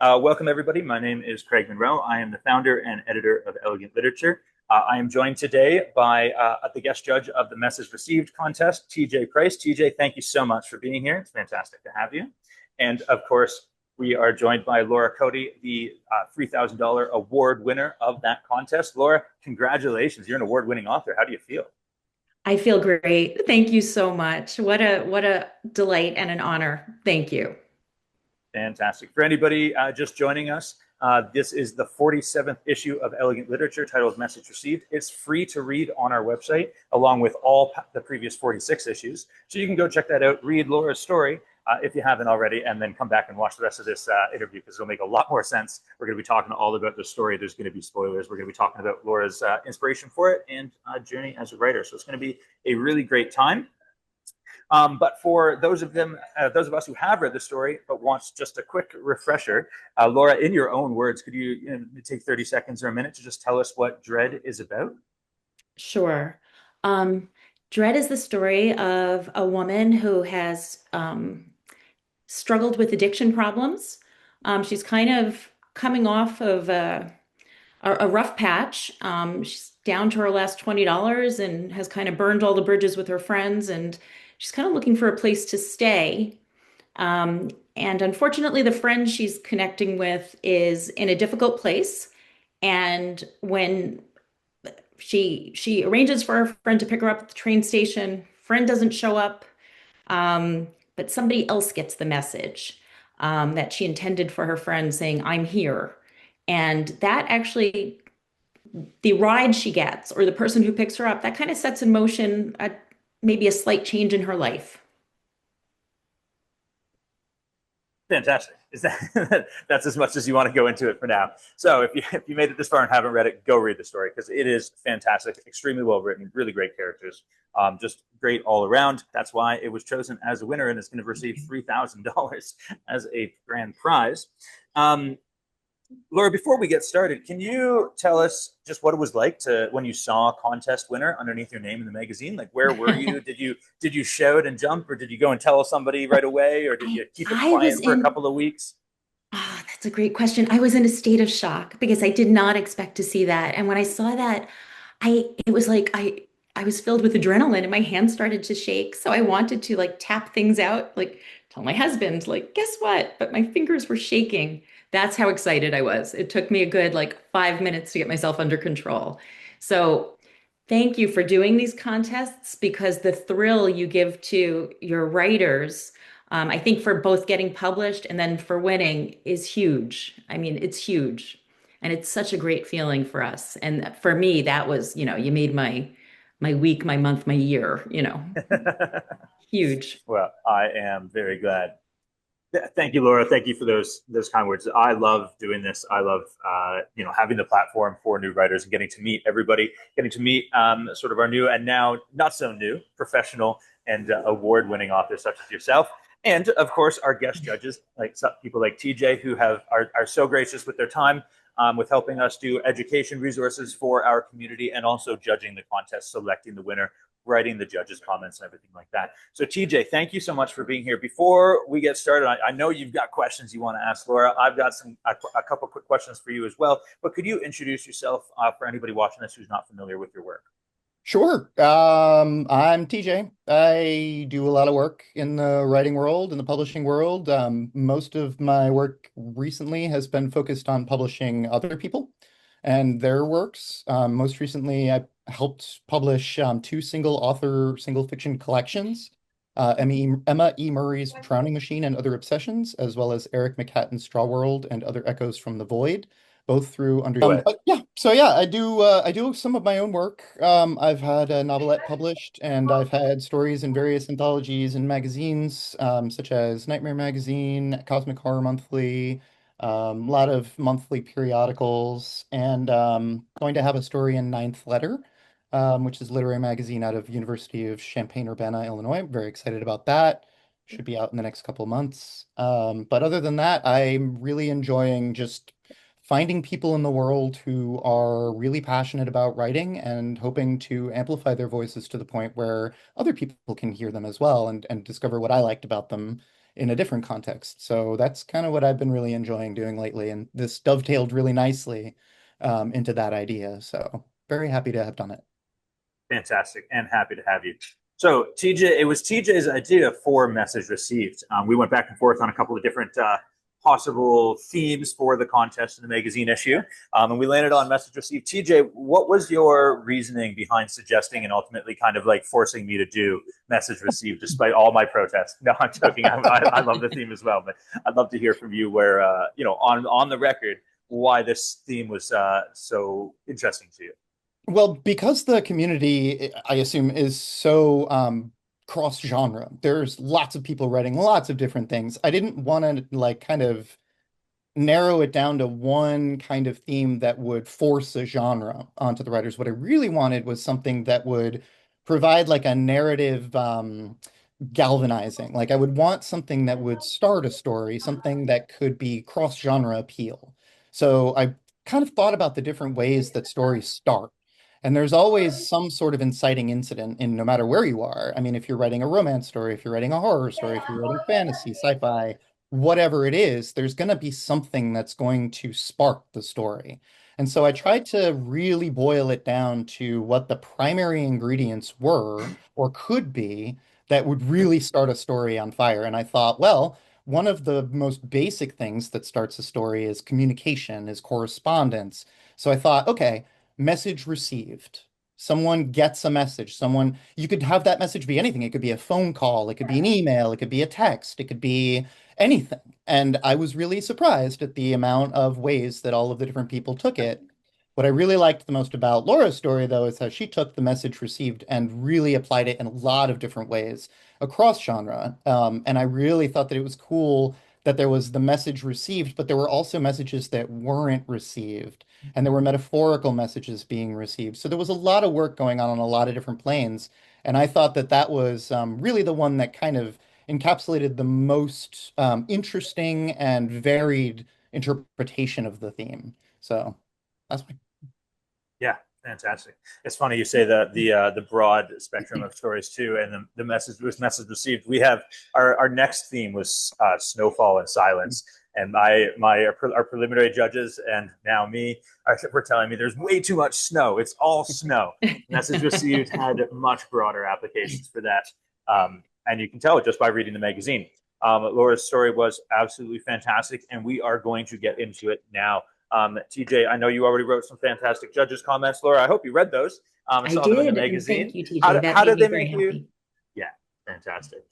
Welcome, everybody. My name is Craig Monroe. I am the founder and editor of Elegant Literature. I am joined today by the guest judge of the Message Received contest, TJ Price. TJ, thank you so much for being here. It's fantastic to have you. And of course, we are joined by Laura Cody, the $3,000 award winner of that contest. Laura, congratulations. You're an award winning author. How do you feel? I feel great. Thank you so much. What a delight and an honor. Thank you. Fantastic. For anybody just joining us, this is the 47th issue of Elegant Literature titled Message Received. It's free to read on our website, along with all the previous 46 issues. So you can go check that out, read Laura's story if you haven't already, and then come back and watch the rest of this interview because it'll make a lot more sense. We're going to be talking all about the story. There's going to be spoilers. We're going to be talking about Laura's inspiration for it and journey as a writer. So it's going to be a really great time. But for those of us who have read the story but wants just a quick refresher, Laura, in your own words, could you take 30 seconds or a minute to just tell us what Dread is about? Sure. Um, Dread is the story of a woman who has struggled with addiction problems. She's kind of coming off of a rough patch. She's down to her last $20 and has kind of burned all the bridges with her friends, and she's kind of looking for a place to stay. And unfortunately, the friend she's connecting with is in a difficult place. And when she arranges for her friend to pick her up at the train station, friend doesn't show up, but somebody else gets the message that she intended for her friend saying, "I'm here." And that actually, the ride she gets or the person who picks her up, that kind of sets in motion maybe a slight change in her life. Fantastic. Is that that's as much as you want to go into it for now? So if you made it this far and haven't read it, go read the story because it is fantastic, extremely well written, really great characters, just great all around. That's why it was chosen as a winner and it's going to receive $3,000 as a grand prize. Um, Laura, before we get started, can you tell us just what it was like to when you saw a contest winner underneath your name in the magazine? Like, where were you? Did you shout and jump, or did you go and tell somebody right away, or did I you keep it I was quiet for a in couple of weeks? that's a great question. I was in a state of shock because I did not expect to see that. And when I saw that, it was like I was filled with adrenaline and my hands started to shake. So I wanted to like tap things out, like tell my husband, like, guess what? But my fingers were shaking. That's how excited I was. It took me a good like 5 minutes to get myself under control. So thank you for doing these contests because the thrill you give to your writers, I think for both getting published and then for winning is huge. I mean, it's huge. And it's such a great feeling for us. And for me, that was, you made my week, my month, my year, huge. Well, I am very glad. Thank you, Laura. Thank you for those kind words. I love doing this. I love having the platform for new writers and getting to meet everybody, getting to meet sort of our new and now not so new professional and award-winning authors such as yourself, and of course our guest judges like people like TJ who are so gracious with their time. With helping us do education resources for our community and also judging the contest, selecting the winner, writing the judges' comments and everything like that. So TJ, thank you so much for being here. Before we get started, I know you've got questions you want to ask Laura. I've got a couple quick questions for you as well. But could you introduce yourself for anybody watching this who's not familiar with your work? Sure. I'm TJ. I do a lot of work in the writing world, in the publishing world. Most of my work recently has been focused on publishing other people and their works. Most recently, I helped publish two single author, single fiction collections, Emma E. Murray's Drowning Machine and Other Obsessions, as well as Eric McHatton's Straw World and Other Echoes from the Void, both through under Go ahead. but yeah, so yeah, I do some of my own work. I've had a novelette published and I've had stories in various anthologies and magazines, such as Nightmare Magazine, Cosmic Horror Monthly, a lot of monthly periodicals, and going to have a story in Ninth Letter, which is a literary magazine out of University of Champaign-Urbana, Illinois. I'm very excited about that. Should be out in the next couple of months. But other than that, I'm really enjoying just finding people in the world who are really passionate about writing and hoping to amplify their voices to the point where other people can hear them as well and discover what I liked about them in a different context. So that's kind of what I've been really enjoying doing lately. And this dovetailed really nicely into that idea. So very happy to have done it. Fantastic, and happy to have you. So TJ, it was TJ's idea for message received. We went back and forth on a couple of different possible themes for the contest in the magazine issue, and we landed on message received. TJ, what was your reasoning behind suggesting and ultimately kind of like forcing me to do message received, despite all my protests? No, I'm joking. I love the theme as well, but I'd love to hear from you where on the record why this theme was so interesting to you. Well, because the community, I assume, is so cross-genre, there's lots of people writing lots of different things. I didn't want to like kind of narrow it down to one kind of theme that would force a genre onto the writers. What I really wanted was something that would provide like a narrative galvanizing. Like I would want something that would start a story, something that could be cross-genre appeal. So I kind of thought about the different ways that stories start. And there's always some sort of inciting incident in no matter where you are. I mean, if you're writing a romance story, if you're writing a horror story, if you're writing fantasy, sci-fi, whatever it is, there's going to be something that's going to spark the story. And so I tried to really boil it down to what the primary ingredients were or could be that would really start a story on fire. And I thought, well, one of the most basic things that starts a story is communication, is correspondence. So I thought, okay, message received. Someone gets a message. Someone, you could have that message be anything. It could be a phone call, it could be an email, it could be a text, it could be anything. And I was really surprised at the amount of ways that all of the different people took it. What I really liked the most about Laura's story, though, is how she took the message received and really applied it in a lot of different ways across genre. And I really thought that it was cool that there was the message received, but there were also messages that weren't received, and there were metaphorical messages being received. So there was a lot of work going on a lot of different planes. And I thought that that was really the one that kind of encapsulated the most interesting and varied interpretation of the theme. So that's my Yeah, fantastic. It's funny you say the broad spectrum of stories too, and the message received. We have our next theme was snowfall and silence, and our preliminary judges and now me were telling me there's way too much snow. It's all snow. Message received had much broader applications for that, and you can tell it just by reading the magazine. Laura's story was absolutely fantastic, and we are going to get into it now. TJ, I know you already wrote some fantastic judges' comments. Laura, I hope you read those. I I saw them in the did, and magazine. thank you, TJ. That How made did me they very make you? happy. Yeah, fantastic.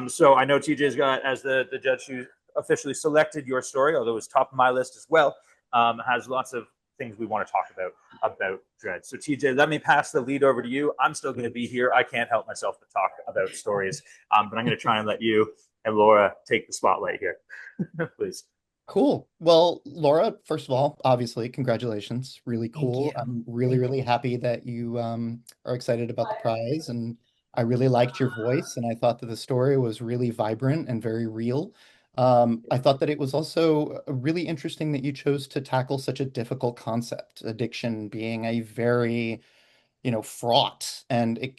So I know TJ's got, as the judge who officially selected your story, although it was top of my list as well, has lots of things we want to talk about Dread. So TJ, let me pass the lead over to you. I'm still going to be here. I can't help myself to talk about stories, but I'm going to try and let you and Laura take the spotlight here, please. cool. Well, Laura, first of all, obviously, congratulations. Really Thank cool. you. I'm really, really happy that you are excited about the prize. And I really liked your voice. And I thought that the story was really vibrant and very real. I thought that it was also really interesting that you chose to tackle such a difficult concept, addiction being a very fraught and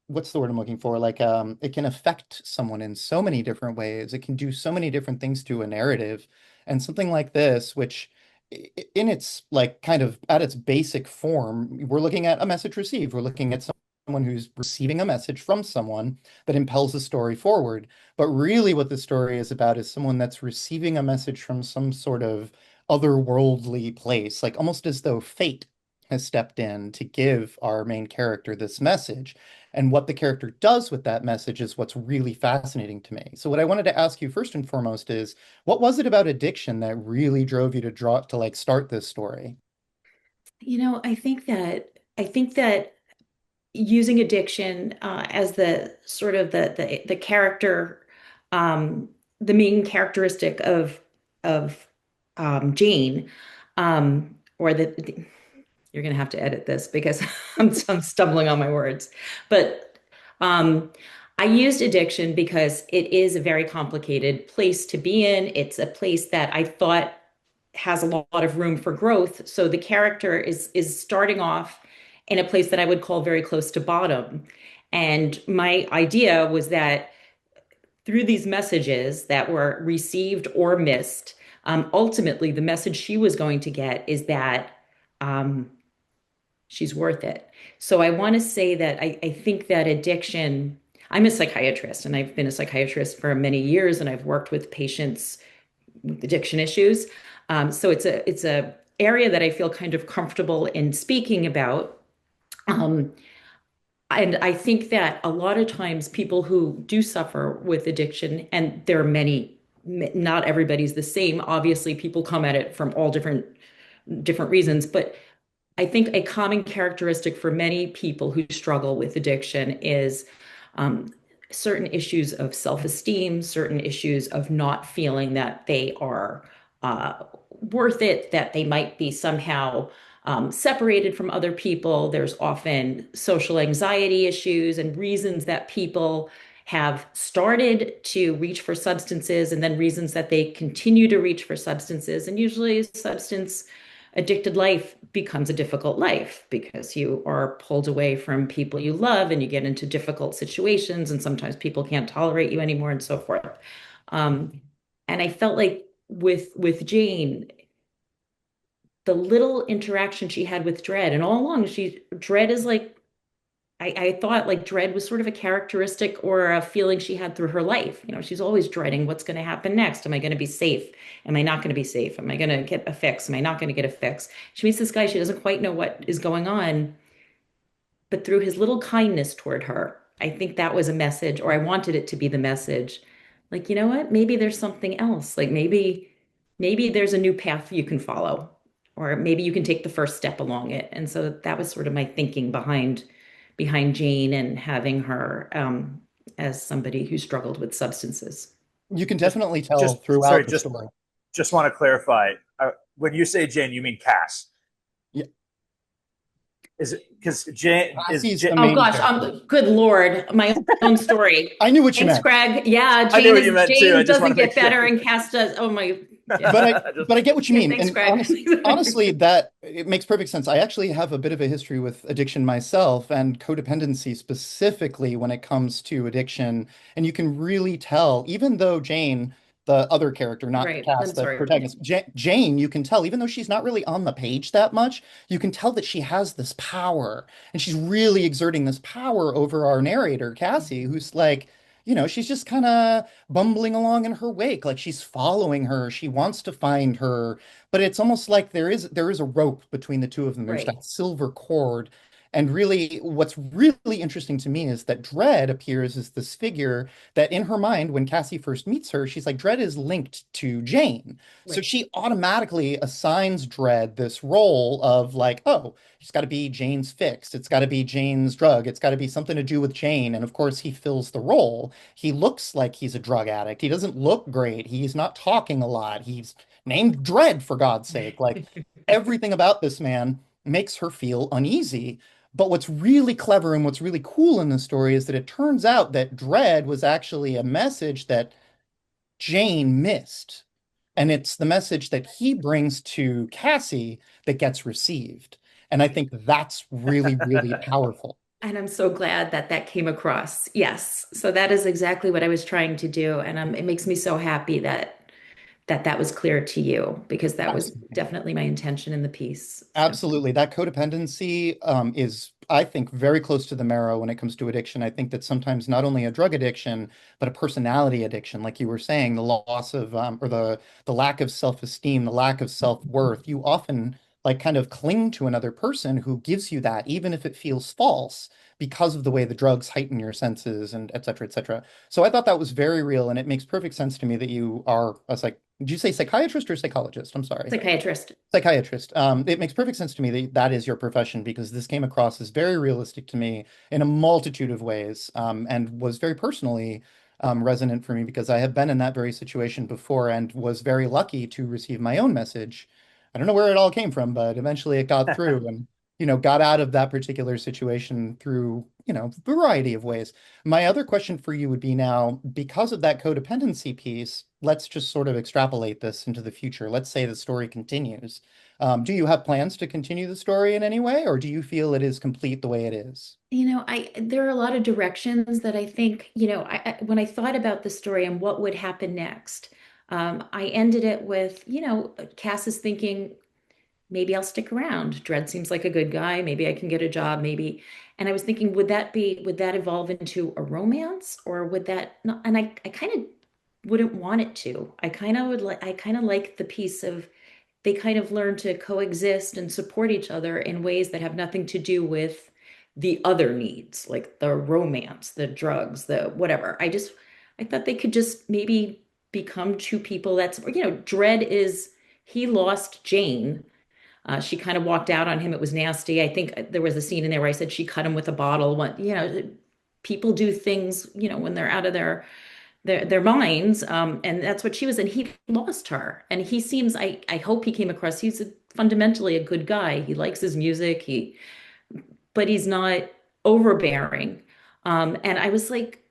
what's the word I'm looking for? Like it can affect someone in so many different ways. It can do so many different things to a narrative. And something like this, which in its like kind of at its basic form, we're looking at a message received. We're looking at someone who's receiving a message from someone that impels the story forward. But really what the story is about is someone that's receiving a message from some sort of otherworldly place, like almost as though fate has stepped in to give our main character this message. And what the character does with that message is what's really fascinating to me. So what I wanted to ask you first and foremost is, what was it about addiction that really drove you to like start this story? I think that using addiction as the sort of the character, um, the main characteristic of Jane, or you're going to have to edit this because I'm stumbling on my words. But I used addiction because it is a very complicated place to be in. It's a place that I thought has a lot of room for growth. So the character is starting off in a place that I would call very close to bottom. And my idea was that through these messages that were received or missed, ultimately the message she was going to get is that um, she's worth it. So I want to say that I think that addiction, I'm a psychiatrist and I've been a psychiatrist for many years and I've worked with patients with addiction issues. So it's a area that I feel kind of comfortable in speaking about. Um, and I think that a lot of times people who do suffer with addiction, and there are many, not everybody's the same. Obviously, people come at it from all different reasons, but I think a common characteristic for many people who struggle with addiction is um, certain issues of self-esteem, certain issues of not feeling that they are uh, worth it, that they might be somehow separated from other people. There's often social anxiety issues and reasons that people have started to reach for substances and then reasons that they continue to reach for substances. And usually substance addicted life becomes a difficult life because you are pulled away from people you love and you get into difficult situations and sometimes people can't tolerate you anymore and so forth. Um, and I felt like with Jane, the little interaction she had with Dread, and all along Dread is like I thought like dread was sort of a characteristic or a feeling she had through her life. You know, she's always dreading what's going to happen next. Am I going to be safe? Am I not going to be safe? Am I going to get a fix? Am I not going to get a fix? She meets this guy, she doesn't quite know what is going on, but through his little kindness toward her, I think that was a message, or I wanted it to be the message. Like, you know what? Maybe there's something else. Like maybe there's a new path you can follow, or maybe you can take the first step along it. And so that was sort of my thinking behind Jane and having her as somebody who struggled with substances. You can Just, definitely tell just sorry, throughout the story. just want to clarify. When you say Jane, you mean Cass? Yeah, Is it because Jane is Cassie's Jane? the Oh main gosh, character. good Lord, my own story. I knew what you Thanks, meant. Greg. Yeah, I knew what you meant too. I Jane just want doesn't to make get sure. better and Cass does. Oh my, yeah. But I just, but I get what you Okay, mean. thanks, And Greg. honestly, that it makes perfect sense. I actually have a bit of a history with addiction myself and codependency specifically when it comes to addiction. And you can really tell, even though Jane, the other character, not Right. Cass, I'm the sorry. protagonist, Jane, you can tell, even though she's not really on the page that much, you can tell that she has this power and she's really exerting this power over our narrator, Cassie, who's like, she's just kind of bumbling along in her wake, like she's following her. She wants to find her, but it's almost like there is a rope between the two of them. There's Right. that silver cord. And really, what's really interesting to me is that Dread appears as this figure that in her mind, when Cassie first meets her, she's like, Dread is linked to Jane. So Right. she automatically assigns Dread this role of like, oh, it's got to be Jane's fix. It's got to be Jane's drug. It's got to be something to do with Jane. And of course, he fills the role. He looks like he's a drug addict. He doesn't look great. He's not talking a lot. He's named Dread, for God's sake. Like everything about this man makes her feel uneasy. But what's really clever and what's really cool in the story is that it turns out that Dread was actually a message that Jane missed. And it's the message that he brings to Cassie that gets received. And I think that's really, really powerful. And I'm so glad that that came across. Yes. So that is exactly what I was trying to do. And it makes me so happy that was clear to you because that was Absolutely. definitely my intention in the piece. So Absolutely. That codependency is, I think, very close to the marrow when it comes to addiction. I think that sometimes not only a drug addiction, but a personality addiction, like you were saying, the loss of or the lack of self-esteem, the lack of self-worth. You often like kind of cling to another person who gives you that, even if it feels false, because of the way the drugs heighten your senses and et cetera, et cetera. So I thought that was very real, and it makes perfect sense to me that you are a did you say psychiatrist or psychologist? I'm sorry. psychiatrist. Psychiatrist. It makes perfect sense to me that that is your profession because this came across as very realistic to me in a multitude of ways, and was very personally resonant for me because I have been in that very situation before and was very lucky to receive my own message. I don't know where it all came from, but eventually it got through and got out of that particular situation through variety of ways. My other question for you would be now, because of that codependency piece, let's just sort of extrapolate this into the future. Let's say the story continues. Do you have plans to continue the story in any way, or do you feel it is complete the way it is? I there are a lot of directions that I think, when I thought about the story and what would happen next, I ended it with, Cass is thinking, maybe I'll stick around. Dredd seems like a good guy. Maybe I can get a job, maybe. And I was thinking, would that evolve into a romance or would that not? And I kind of wouldn't want it to. I kind of like the piece of they kind of learn to coexist and support each other in ways that have nothing to do with the other needs, like the romance, the drugs, the whatever. I thought they could just maybe become two people Dredd is, he lost Jane. She kind of walked out on him. It was nasty. I think there was a scene in there where I said she cut him with a bottle. People do things, when they're out of their minds. And that's what she was. And he lost her. And he seems, I hope he came across, fundamentally a good guy. He likes his music. But he's not overbearing. And I was like,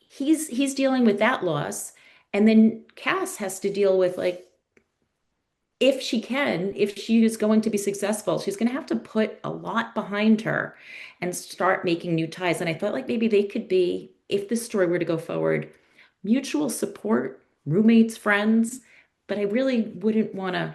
he's dealing with that loss. And then Cass has to deal with like, if she is going to be successful, she's going to have to put a lot behind her and start making new ties. And I thought like maybe they could be, if this story were to go forward, mutual support, roommates, friends. But I really wouldn't want to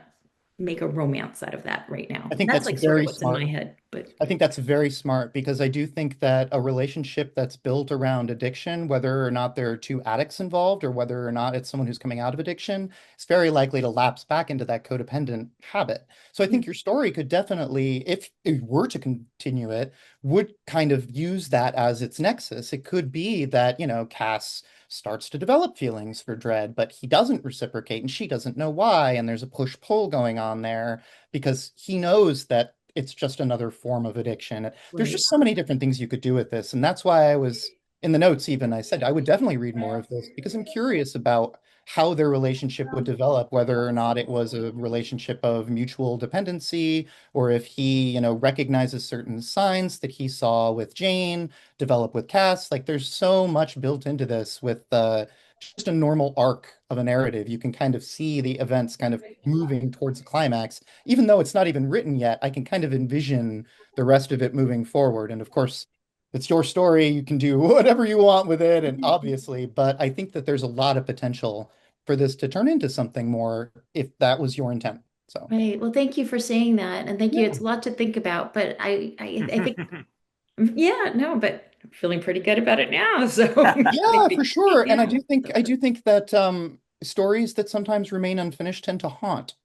make a romance out of that right now. I think That's that's like sort of very what's in my smart. head. But I think that's very smart because I do think that a relationship that's built around addiction, whether or not there are two addicts involved or whether or not it's someone who's coming out of addiction, is very likely to lapse back into that codependent habit. So I yeah, think your story could definitely, if it were to continue it, would kind of use that as its nexus. It could be that, Cass starts to develop feelings for Dredd, but he doesn't reciprocate and she doesn't know why. And there's a push-pull going on there because he knows that it's just another form of addiction. There's right. just so many different things you could do with this. And that's why I was in the notes, even I said I would definitely read more of this because I'm curious about how their relationship would develop, whether or not it was a relationship of mutual dependency, or if he, recognizes certain signs that he saw with Jane develop with Cass. Like there's so much built into this with just a normal arc of a narrative. You can kind of see the events kind of moving towards the climax even though it's not even written yet, I can kind of envision the rest of it moving forward. And of course, it's your story. You can do whatever you want with it, and obviously, but I think that there's a lot of potential for this to turn into something more if that was your intent. So, Right. Well, thank you for saying that. And thank you. yeah. It's a lot to think about, but I think, yeah, no, but I'm feeling pretty good about it now. So Yeah, for sure. And yeah. I do think that stories that sometimes remain unfinished tend to haunt.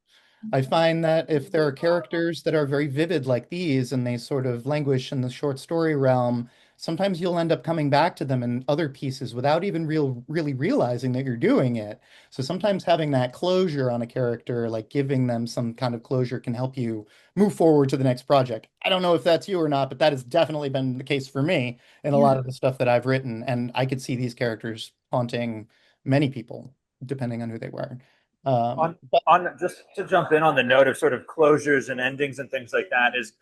I find that if there are characters that are very vivid like these and they sort of languish in the short story realm, sometimes you'll end up coming back to them in other pieces without even really realizing that you're doing it. So sometimes having that closure on a character, like giving them some kind of closure, can help you move forward to the next project. I don't know if that's you or not, but that has definitely been the case for me in a Yeah. lot of the stuff that I've written. And I could see these characters haunting many people, depending on who they were. on But on just to jump in on the note of sort of closures and endings and things like that is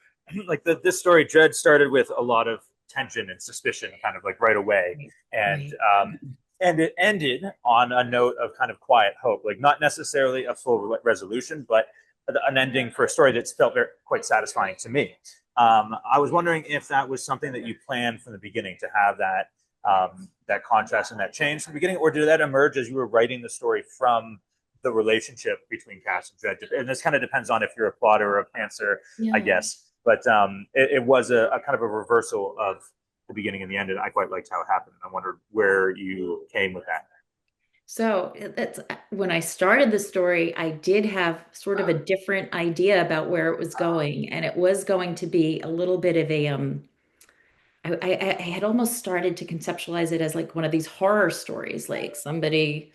like this story Dread started with a lot of tension and suspicion kind of like right away Right. and Right. and it ended on a note of kind of quiet hope, like not necessarily a full resolution but an ending for a story that's felt quite satisfying to me. I was wondering if that was something that you planned from the beginning to have that contrast and that change from the beginning, or did that emerge as you were writing the story from the relationship between Cass and Dredd? And this kind of depends on if you're a plotter or a pantser, I Yeah. guess. But it was a kind of a reversal of the beginning and the end, and I quite liked how it happened. I wondered where you came with that. So that's when I started the story, I did have sort of a different idea about where it was going, and it was going to be a little bit of a I had almost started to conceptualize it as like one of these horror stories, like somebody's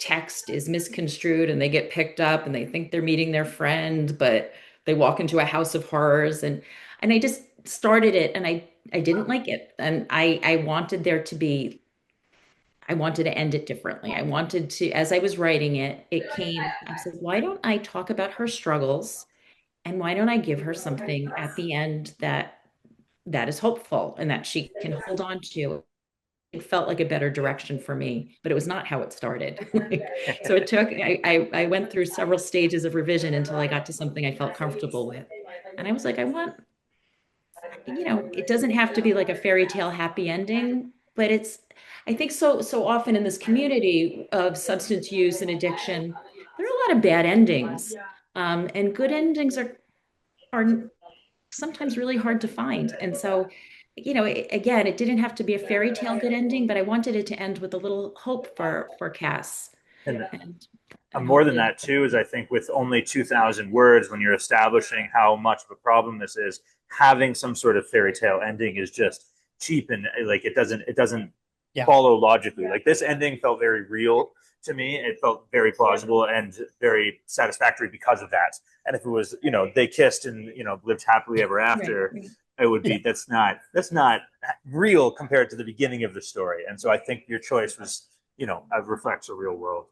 text is misconstrued and they get picked up and they think they're meeting their friend, but they walk into a house of horrors and I just started it and I didn't like it. And I wanted there to be I wanted to end it differently. I wanted to, as I was writing it, I said, why don't I talk about her struggles and why don't I give her something at the end that that is hopeful and that she can hold on to. It felt like a better direction for me, but it was not how it started. So it took, I went through several stages of revision until I got to something I felt comfortable with. And I was like, I want, it doesn't have to be like a fairy tale happy ending, but I think so often in this community of substance use and addiction, there are a lot of bad endings. And good endings are sometimes really hard to find. And so, again, it didn't have to be a fairy tale good ending, but I wanted it to end with a little hope for Cass. And And I more hope than it, that too is I think with only 2,000 words, when you're establishing how much of a problem this is, having some sort of fairy tale ending is just cheap, and like it doesn't Yeah. follow logically. Like this ending felt very real to me. It felt very plausible and very satisfactory because of that. And if it was, they kissed and lived happily ever right, after, right. it would Yeah. be that's not real compared to the beginning of the story. And so I think your choice was, reflects a real world.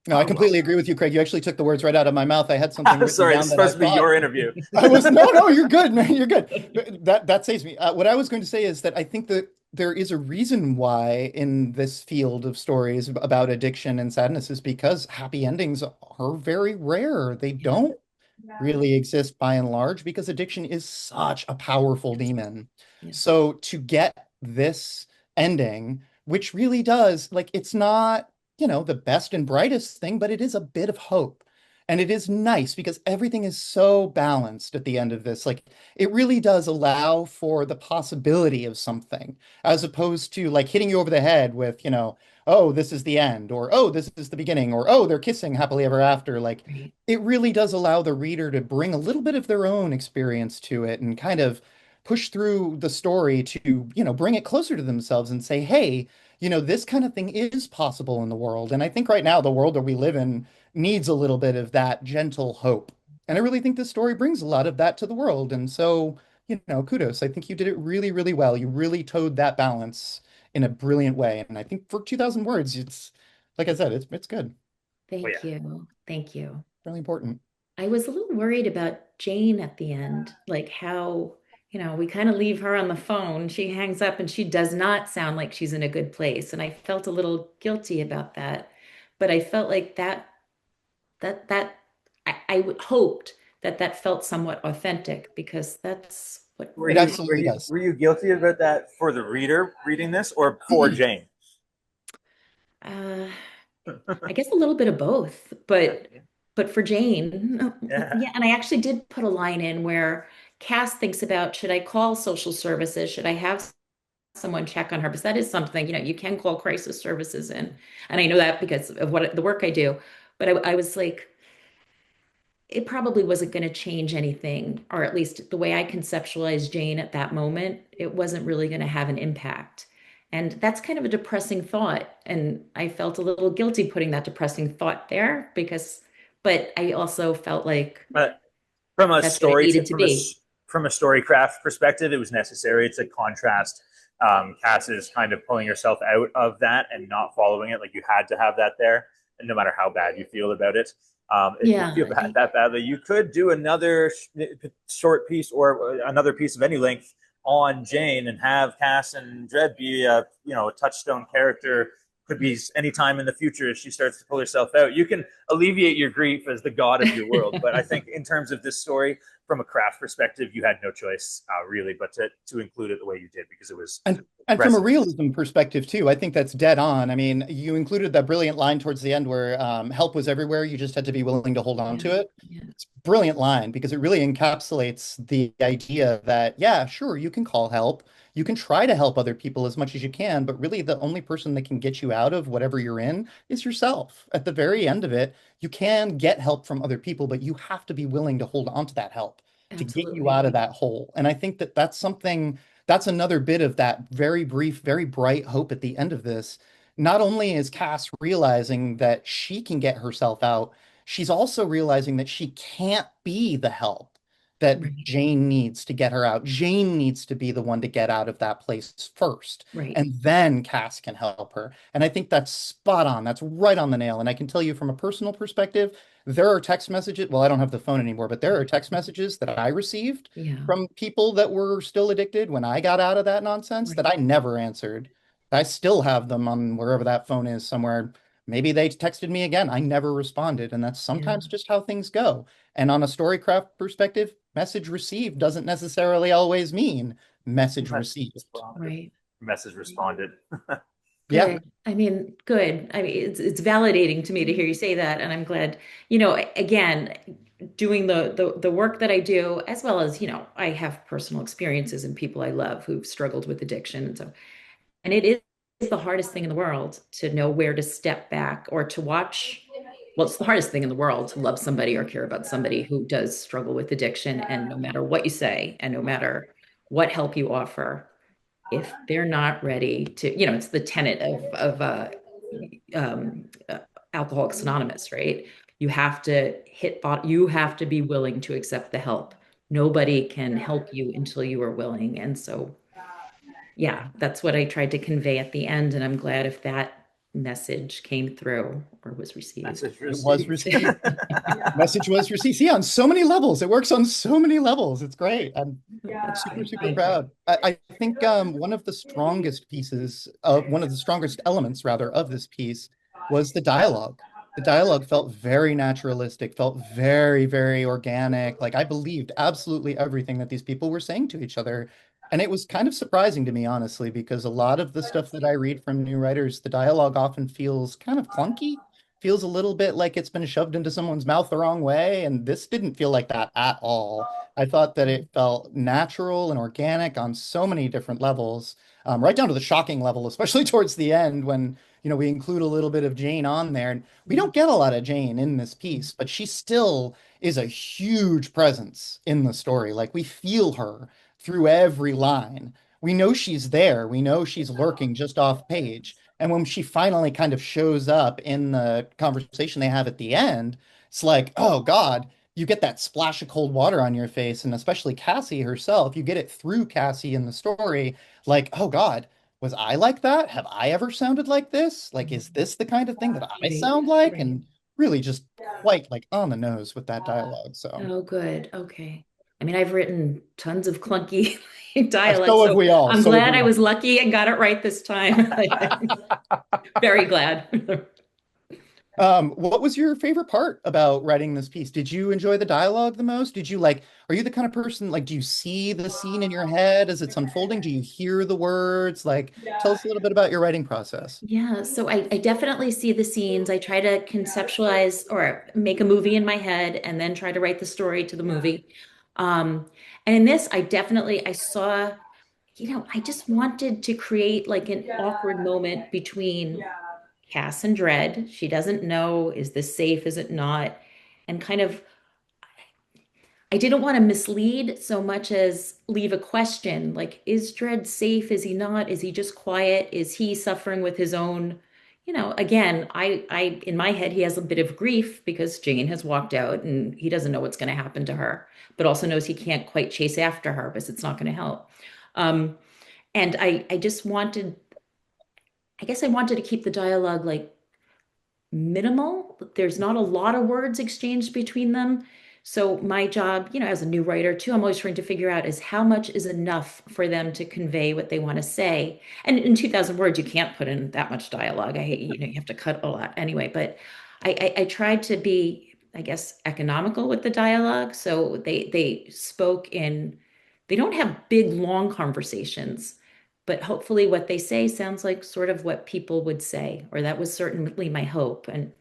No, I completely agree with you, Craig. You actually took the words right out of my mouth. I had something I'm written sorry, this down is that I supposed to be thought your interview. I was no, no, you're good, man. You're good. That saves me. What I was going to say is that I think that there is a reason why in this field of stories about addiction and sadness is because happy endings are very rare. They Yeah, don't really exist by and large because addiction is such a powerful yes, demon. yes. So to get this ending, which really does, like, it's not, the best and brightest thing, but it is a bit of hope. And it is nice because everything is so balanced at the end of this. Like, it really does allow for the possibility of something, as opposed to like hitting you over the head with, oh, this is the end, or oh, this is the beginning, or oh, they're kissing happily ever after. Like, Right. it really does allow the reader to bring a little bit of their own experience to it and kind of push through the story to, bring it closer to themselves and say, hey, this kind of thing is possible in the world. And I think right now the world that we live in needs a little bit of that gentle hope. And I really think this story brings a lot of that to the world. And so, kudos. I think you did it really, really well. You really towed that balance in a brilliant way. And I think for 2,000 words, it's like I said, it's good. Oh yeah. Thank you. Thank you. Really important. I was a little worried about Jane at the end, like how, we kind of leave her on the phone. She hangs up and she does not sound like she's in a good place. And I felt a little guilty about that. But I felt like that hoped that that felt somewhat authentic because that's what Were It you really, were absolutely you does. were you guilty about that for the reader reading this or for Jane? uh, I guess a little bit of both, but for Jane, Yeah. yeah, and I actually did put a line in where Cass thinks about should I call social services? Should I have someone check on her? Because that is something, you can call crisis services in. And I know that because of what the work I do. But I was like, it probably wasn't going to change anything, or at least the way I conceptualized Jane at that moment, it wasn't really going to have an impact. And that's kind of a depressing thought. And I felt a little guilty putting that depressing thought there but I also felt like But from a that's what it story needed to be. from a storycraft perspective, it was necessary to contrast Cass is kind of pulling herself out of that and not following it. Like you had to have that there, and no matter how bad you feel about it, if you feel Yeah, that badly, you could do another short piece or another piece of any length on Jane and have Cass and Dred be a touchstone character. Could be any time in the future as she starts to pull herself out. You can alleviate your grief as the god of your world, but I think in terms of this story, from a craft perspective, you had no choice really, but to include it the way you did because it was And from a resonant. realism perspective too, I think that's dead on. I mean, you included that brilliant line towards the end where help was everywhere. You just had to be willing to hold on yeah, to it. yeah, It's a brilliant line because it really encapsulates the idea that, yeah, sure, you can call help. You can try to help other people as much as you can, but really the only person that can get you out of whatever you're in is yourself. At the very end of it, you can get help from other people, but you have to be willing to hold on to that help to get you out absolutely. of that hole. And I think that that's something that's another bit of that very brief, very bright hope at the end of this. Not only is Cass realizing that she can get herself out, she's also realizing that she can't be the help that Right. Jane needs to get her out. Jane needs to be the one to get out of that place first, Right. and then Cass can help her. And I think that's spot on. That's right on the nail. And I can tell you from a personal perspective, there are text messages. Well, I don't have the phone anymore, but there are text messages that I received Yeah. from people that were still addicted when I got out of that nonsense that Right. I never answered. I still have them on wherever that phone is somewhere. Maybe they texted me again. I never responded. And that's Yeah. sometimes just how things go. And on a storycraft perspective, message received doesn't necessarily always mean message Message received. responded. Right. Message responded. Yeah, Good. I mean, good. I mean, it's validating to me to hear you say that, and I'm glad, again, doing the work that I do, as well as, I have personal experiences and people I love who've struggled with addiction. And it is the hardest thing in the world to know where to step back or to watch. Well, it's the hardest thing in the world to love somebody or care about somebody who does struggle with addiction. And no matter what you say, and no matter what help you offer, if they're not ready to, it's the tenet of Alcoholics Anonymous, right? You have to hit bottom. You have to be willing to accept the help. Nobody can help you until you are willing. And so, yeah, that's what I tried to convey at the end. And I'm glad if that message came through or was received. Message it was received. received. Message was received. See, on so many levels. It works on so many levels. It's great. I'm super, super Thank you. proud. I think one of the strongest pieces of one of the strongest elements, rather, of this piece was the dialogue. The dialogue felt very naturalistic, felt very, very organic. Like I believed absolutely everything that these people were saying to each other. And it was kind of surprising to me, honestly, because a lot of the stuff that I read from new writers, the dialogue often feels kind of clunky, feels a little bit like it's been shoved into someone's mouth the wrong way. And this didn't feel like that at all. I thought that it felt natural and organic on so many different levels, right down to the shocking level, especially towards the end when, we include a little bit of Jane on there. And we Yeah. don't get a lot of Jane in this piece, but she still is a huge presence in the story. Like we feel her through every line. We know she's there. We know she's lurking just off page. And when she finally kind of shows up in the conversation they have at the end, it's like, oh God, you get that splash of cold water on your face. And especially Cassie herself, you get it through Cassie in the story, like, oh God, was I like that? Have I ever sounded like this? Like, is this the kind of thing that I Right. sound like? And really just quite like on the nose with that dialogue. So, Oh, good. Okay. I mean, I've written tons of clunky dialect, so have so we all. I'm So have glad we I all. was lucky and got it right this time. Very glad. What was your favorite part about writing this piece? Did you enjoy the dialogue the most? Did you like, are you the kind of person like, do you see the scene in your head as it's unfolding? Do you hear the words? Like, tell us a little bit about your writing process. Yeah, so I definitely see the scenes. I try to conceptualize or make a movie in my head and then try to write the story to the movie. Um, and in this, I saw, I just wanted to create like an awkward moment between Cass and Dredd. She doesn't know, is this safe? Is it not? And kind of I didn't want to mislead so much as leave a question like, is Dredd safe? Is he not? Is he just quiet? Is he suffering with his own? Again, in my head, he has a bit of grief because Jane has walked out and he doesn't know what's going to happen to her, but also knows he can't quite chase after her because it's not going to help. Um, and I just wanted, I guess I wanted to keep the dialogue like minimal. There's not a lot of words exchanged between them. So my job, as a new writer too, I'm always trying to figure out is how much is enough for them to convey what they want to say. And in 2,000 words, you can't put in that much dialogue. I hate, you have to cut a lot anyway. But I tried to be, I guess, economical with the dialogue. So they spoke in, they don't have big, long conversations, but hopefully what they say sounds like sort of what people would say, or that was certainly my hope. And,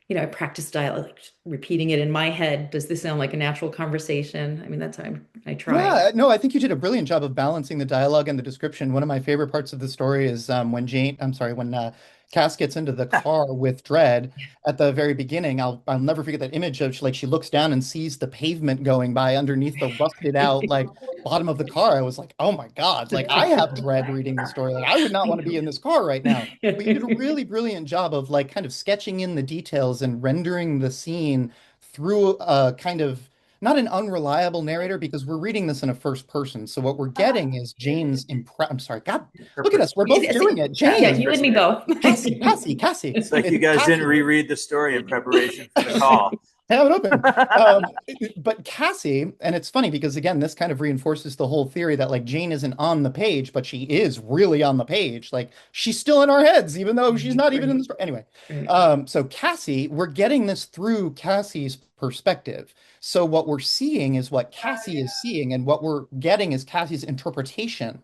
I practice dialogue, like repeating it in my head. Does this sound like a natural conversation? I mean, that's how I try. Yeah, no, I think you did a brilliant job of balancing the dialogue and the description. One of my favorite parts of the story is when Cass gets into the car with Dredd at the very beginning. I'll never forget that image of she looks down and sees the pavement going by underneath the rusted out like bottom of the car. I was like, oh my God, like I have Dredd reading the story. Like I would not I want to be in this car right now. But you did a know. really brilliant job of like kind of sketching in the details and rendering the scene through a kind of not an unreliable narrator because we're reading this in a first person. So what we're getting is Jane's I'm sorry, God, look at us. We're both doing it. Yeah, Jane, you and me both. Cassie. It's like you It's guys didn't Cassie. reread the story in preparation for the call. Have it open. But Cassie, and it's funny because again, this kind of reinforces the whole theory that like Jane isn't on the page, but she is really on the page. Like she's still in our heads, even though she's not even in Right, the story. Anyway, right, so Cassie, we're getting this through Cassie's perspective. So what we're seeing is what Cassie is seeing, and what we're getting is Cassie's interpretation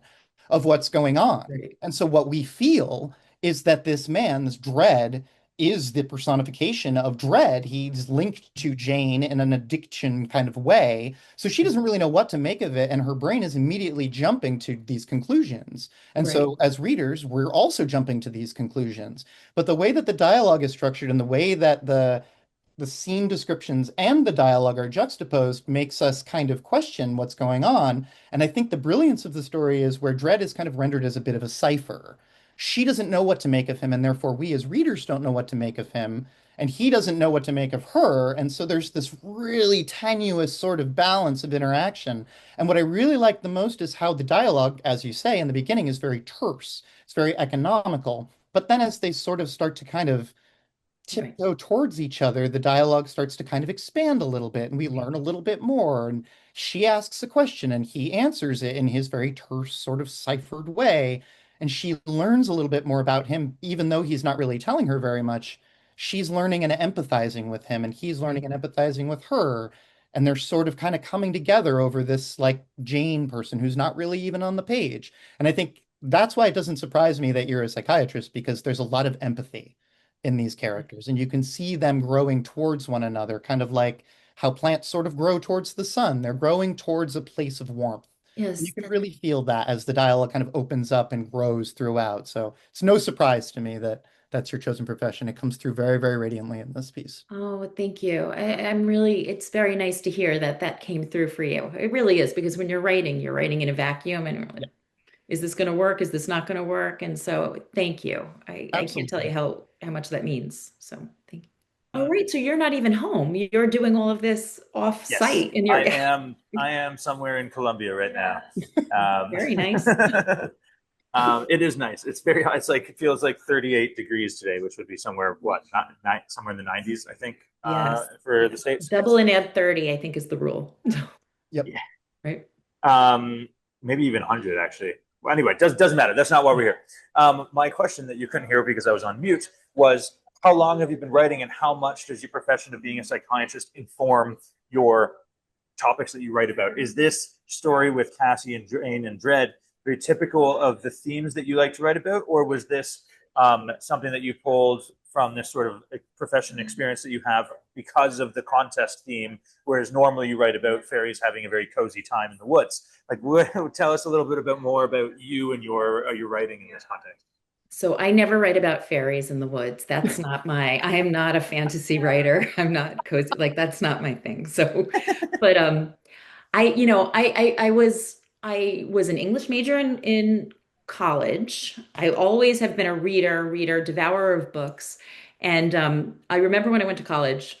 of what's going on. right, And so what we feel is that this man, this Dread, is the personification of dread. He's linked to Jane in an addiction kind of way. So she doesn't really know what to make of it. And her brain is immediately jumping to these conclusions. And right, so as readers, we're also jumping to these conclusions. But the way that the dialogue is structured and the way that the scene descriptions and the dialogue are juxtaposed makes us kind of question what's going on. And I think the brilliance of the story is where Dredd is kind of rendered as a bit of a cipher. She doesn't know what to make of him, and therefore we as readers don't know what to make of him, and he doesn't know what to make of her. And so there's this really tenuous sort of balance of interaction. And what I really like the most is how the dialogue, as you say in the beginning, is very terse, it's very economical. But then as they sort of start to kind of right. tiptoe towards each other, the dialogue starts to kind of expand a little bit and we learn a little bit more. And she asks a question and he answers it in his very terse, sort of ciphered way. And she learns a little bit more about him, even though he's not really telling her very much. She's learning and empathizing with him, and he's learning and empathizing with her. And they're sort of kind of coming together over this like Jane person who's not really even on the page. And I think that's why it doesn't surprise me that you're a psychiatrist because there's a lot of empathy in these characters, and you can see them growing towards one another, kind of like how plants sort of grow towards the sun. They're growing towards a place of warmth. And you Yes, can really feel that as the dialogue kind of opens up and grows throughout. So it's no surprise to me that that's your chosen profession. It comes through very, very radiantly in this piece. oh, thank you. I'm really, it's very nice to hear that that came through for you. It really is because when you're writing in a vacuum and you're like, Yeah, is this going to work? Is this not going to work? And so thank you. I can't tell you absolutely. how much that means. So thank you. Oh, right. So you're not even home. You're doing all of this off Yes, site in your, I am. I am somewhere in Colombia right now. Um, very nice. it is nice. It's very hot. It's like it feels like 38 degrees today, which would be somewhere what not, not somewhere in the 90s, I think, Yes. for the states. Double and add 30, I think is the rule. Yep. Yeah. Right. Maybe even 100 actually. Well, anyway, doesn't matter. That's not why we're here. My question that you couldn't hear because I was on mute was how long have you been writing, and how much does your profession of being a psychiatrist inform your topics that you write about? Is this story with Cassie and Jane and Dread very typical of the themes that you like to write about, or was this something that you pulled from this sort of profession experience that you have because of the contest theme, whereas normally you write about fairies having a very cozy time in the woods? Like, tell us a little bit about more about you and your writing in this context. So I never write about fairies in the woods. That's not my, I am not a fantasy writer. I'm not cozy, like that's not my thing. So, but I was an English major in college. I always have been a reader, devourer of books. And I remember when I went to college,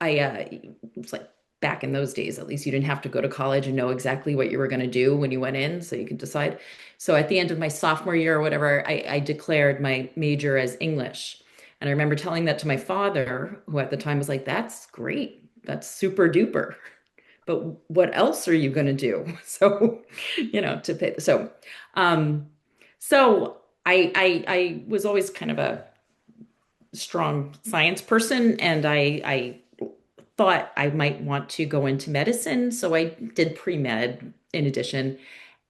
it was like back in those days, at least you didn't have to go to college and know exactly what you were going to do when you went in, so you could decide. So at the end of my sophomore year or whatever, I declared my major as English. And I remember telling that to my father, who at the time was like, "That's great. That's super duper. But what else are you going to do?" So, to pay. Um, so I was always kind of a strong science person, and I thought I might want to go into medicine. So I did pre-med in addition.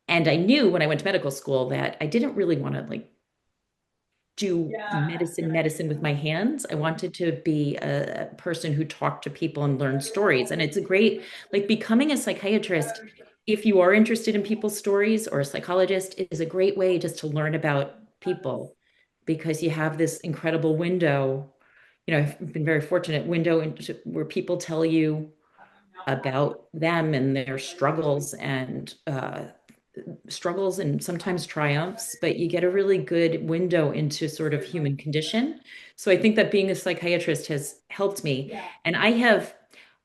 And I knew when I went to medical school that I didn't really want to like do medicine with my hands. I wanted to be a person who talked to people and learned stories. And it's a great, like becoming a psychiatrist, if you are interested in people's stories, or a psychologist, is a great way just to learn about people because you have this incredible window. I've been very fortunate window into where people tell you about them and their struggles and sometimes triumphs, but you get a really good window into sort of human condition. So I think that being a psychiatrist has helped me. And I have,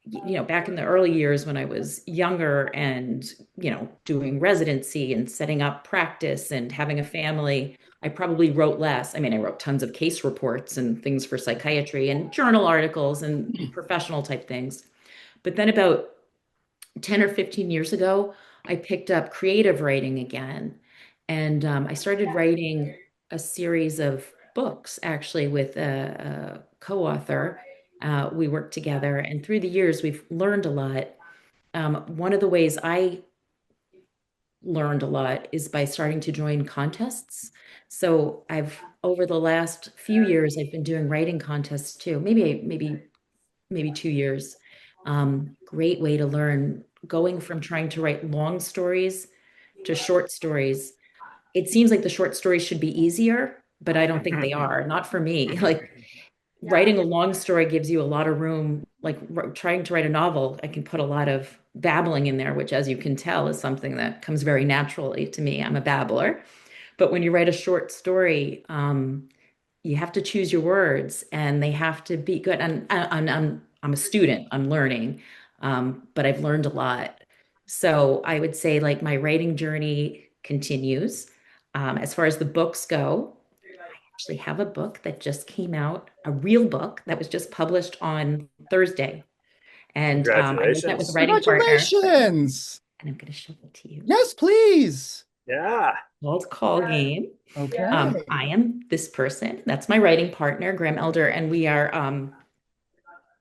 back in the early years when I was younger and, doing residency and setting up practice and having a family, I probably wrote less. I mean, I wrote tons of case reports and things for psychiatry and journal articles and professional type things. But then about 10 or 15 years ago, I picked up creative writing again. And I started writing a series of books actually with a co-author. We worked together, and through the years, we've learned a lot. One of the ways I learned a lot is by starting to join contests. So over the last few years, I've been doing writing contests too. Maybe 2 years. Great way to learn, going from trying to write long stories to short stories. It seems like the short stories should be easier, but I don't think they are. Not for me. Like writing a long story gives you a lot of room. Like trying to write a novel, I can put a lot of babbling in there, which, as you can tell, is something that comes very naturally to me. I'm a babbler. But when you write a short story, you have to choose your words and they have to be good. And I'm a student, I'm learning, but I've learned a lot. So I would say like my writing journey continues. As far as the books go, I actually have a book that just came out, a real book that was just published on Thursday. And I wrote that with a Congratulations. writing partner, Congratulations. and I'm going to show it to you. Yes, please. Yeah. Called Call Game. Okay. I am this person. That's my writing partner, Graham Elder, and we are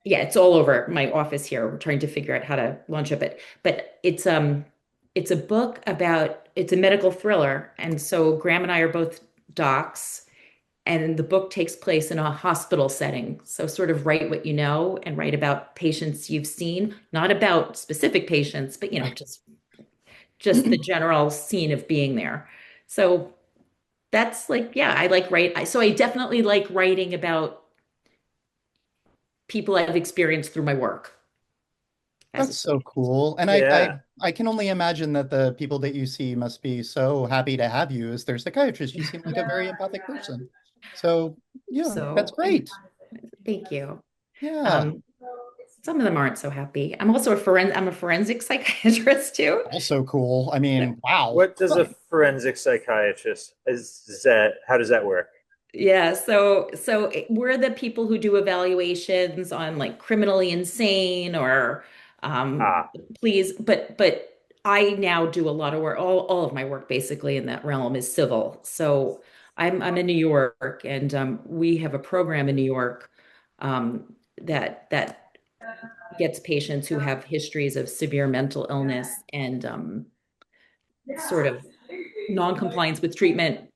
yeah, it's all over my office here. We're trying to figure out how to launch it, but it's a book about it's a medical thriller. And so Graham and I are both docs, and the book takes place in a hospital setting. So sort of write what you know and write about patients you've seen, not about specific patients, but Right. just the general scene of being there. So that's like, yeah, I like so I definitely like writing about people I've experienced through my work as a That's so student. cool. And Yeah. I can only imagine that the people that you see must be so happy to have you as their psychiatrist. You seem like a very empathic person. So, yeah, that's So great. thank you. Yeah. Um, some of them aren't so happy. I'm a forensic psychiatrist too. Also cool. I mean, wow. What does a forensic psychiatrist is that? How does that work? Yeah, we're the people who do evaluations on like criminally insane or um Ah, please, but I now do a lot of work. All of my work basically in that realm is civil. So I'm in New York, and we have a program in New York that gets patients who have histories of severe mental illness and sort of non-compliance with treatment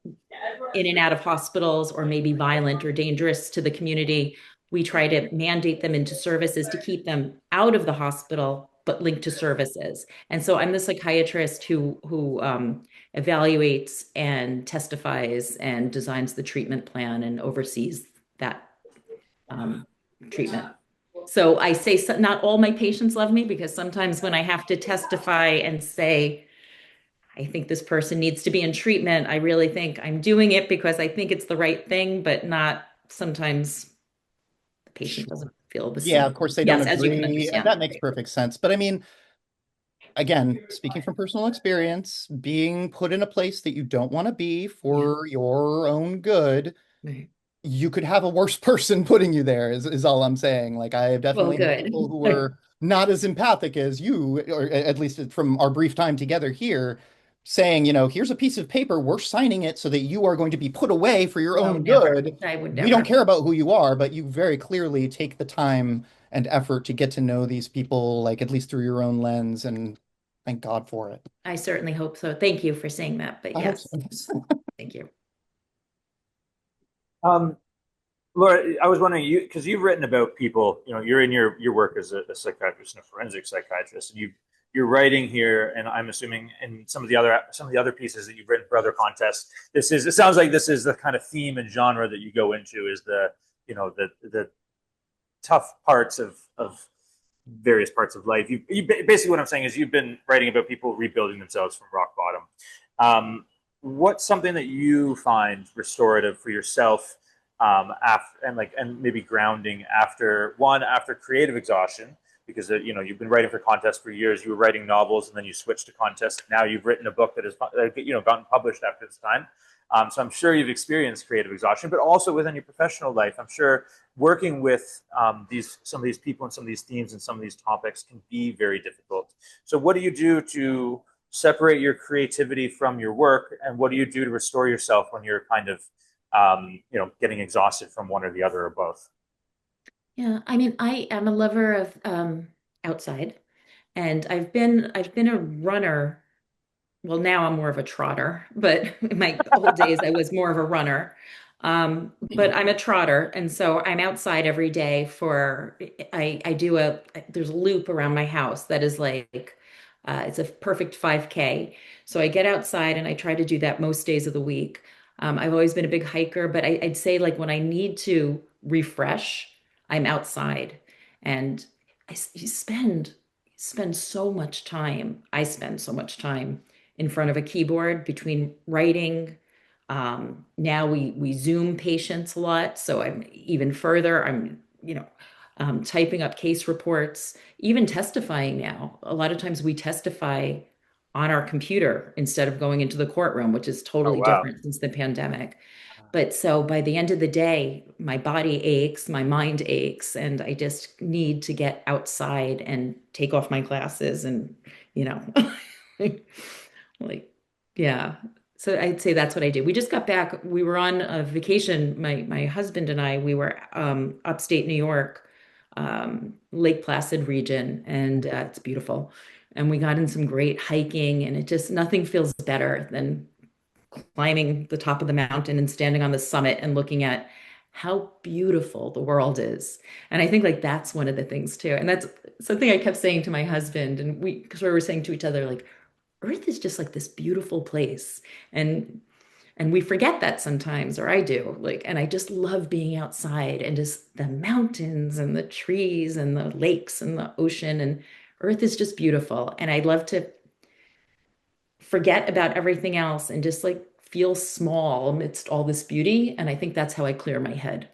in and out of hospitals, or maybe violent or dangerous to the community. We try to mandate them into services to keep them out of the hospital, but linked to services. And so I'm the psychiatrist who evaluates and testifies and designs the treatment plan and oversees that um, treatment. So I say not all my patients love me, because sometimes when I have to testify and say, I think this person needs to be in treatment, I really think I'm doing it because I think it's the right thing, but not sometimes the patient Sure. doesn't feel the Yeah, same. of course they don't Yes, as you can agree. understand. That makes perfect sense. But I mean, again, speaking from personal experience, being put in a place that you don't want to be Yeah. for your own good, Right. you could have a worse person putting you there, is all I'm saying. Like, I have Well, definitely had people good. who were not as empathic as you, or at least from our brief time together here, saying, here's a piece of paper, we're signing it so that you are going to be put away for your Oh, own never. good. I would We don't never. care about who you are, but you very clearly take the time and effort to get to know these people, like at least through your own lens, and thank God for it. I certainly hope so. Thank you for saying that. But I hope so. yes, thank you. um, Laura, I was wondering you because you've written about people. You're in your work as a psychiatrist and a forensic psychiatrist, and you're writing here, and I'm assuming in some of the other pieces that you've written for other contests. It sounds like this is the kind of theme and genre that you go into is the tough parts of various parts of life. Basically what I'm saying is you've been writing about people rebuilding themselves from rock bottom. What's something that you find restorative for yourself, after and maybe grounding after creative exhaustion, because you've been writing for contests for years. You were writing novels, and then you switched to contests. Now you've written a book that has gotten published after this time. So I'm sure you've experienced creative exhaustion, but also within your professional life, I'm sure working with some of these people and some of these themes and some of these topics can be very difficult. So what do you do to separate your creativity from your work, and what do you do to restore yourself when you're kind of getting exhausted from one or the other or both? Yeah, I mean, I am a lover of outside, and I've been a runner. Well, now I'm more of a trotter, but in my old days, I was more of a runner. But I'm a trotter, and so I'm outside every day for I do there's a loop around my house that is like it's a perfect 5K. So I get outside and I try to do that most days of the week. I've always been a big hiker, but I'd say like when I need to refresh, I'm outside, and you spend so much time. I spend so much time in front of a keyboard between writing. Now we Zoom patients a lot, so I'm even further. I'm typing up case reports, even testifying now. A lot of times we testify on our computer instead of going into the courtroom, which is Oh, totally wow. different since the pandemic. But so by the end of the day, my body aches, my mind aches, and I just need to get outside and take off my glasses and, you know, like, yeah. So I'd say that's what I did. We just got back. We were on a vacation, my husband and I, we were upstate New York, Lake Placid region, and it's beautiful. And we got in some great hiking, and it just nothing feels better than climbing the top of the mountain and standing on the summit and looking at how beautiful the world is. And I think like that's one of the things too. And that's something I kept saying to my husband, and we because we were saying to each other like Earth is just like this beautiful place. And we forget that sometimes, or I do. Like, and I just love being outside and just the mountains and the trees and the lakes and the ocean, and Earth is just beautiful. And I love to forget about everything else and just like feel small amidst all this beauty. And I think that's how I clear my head.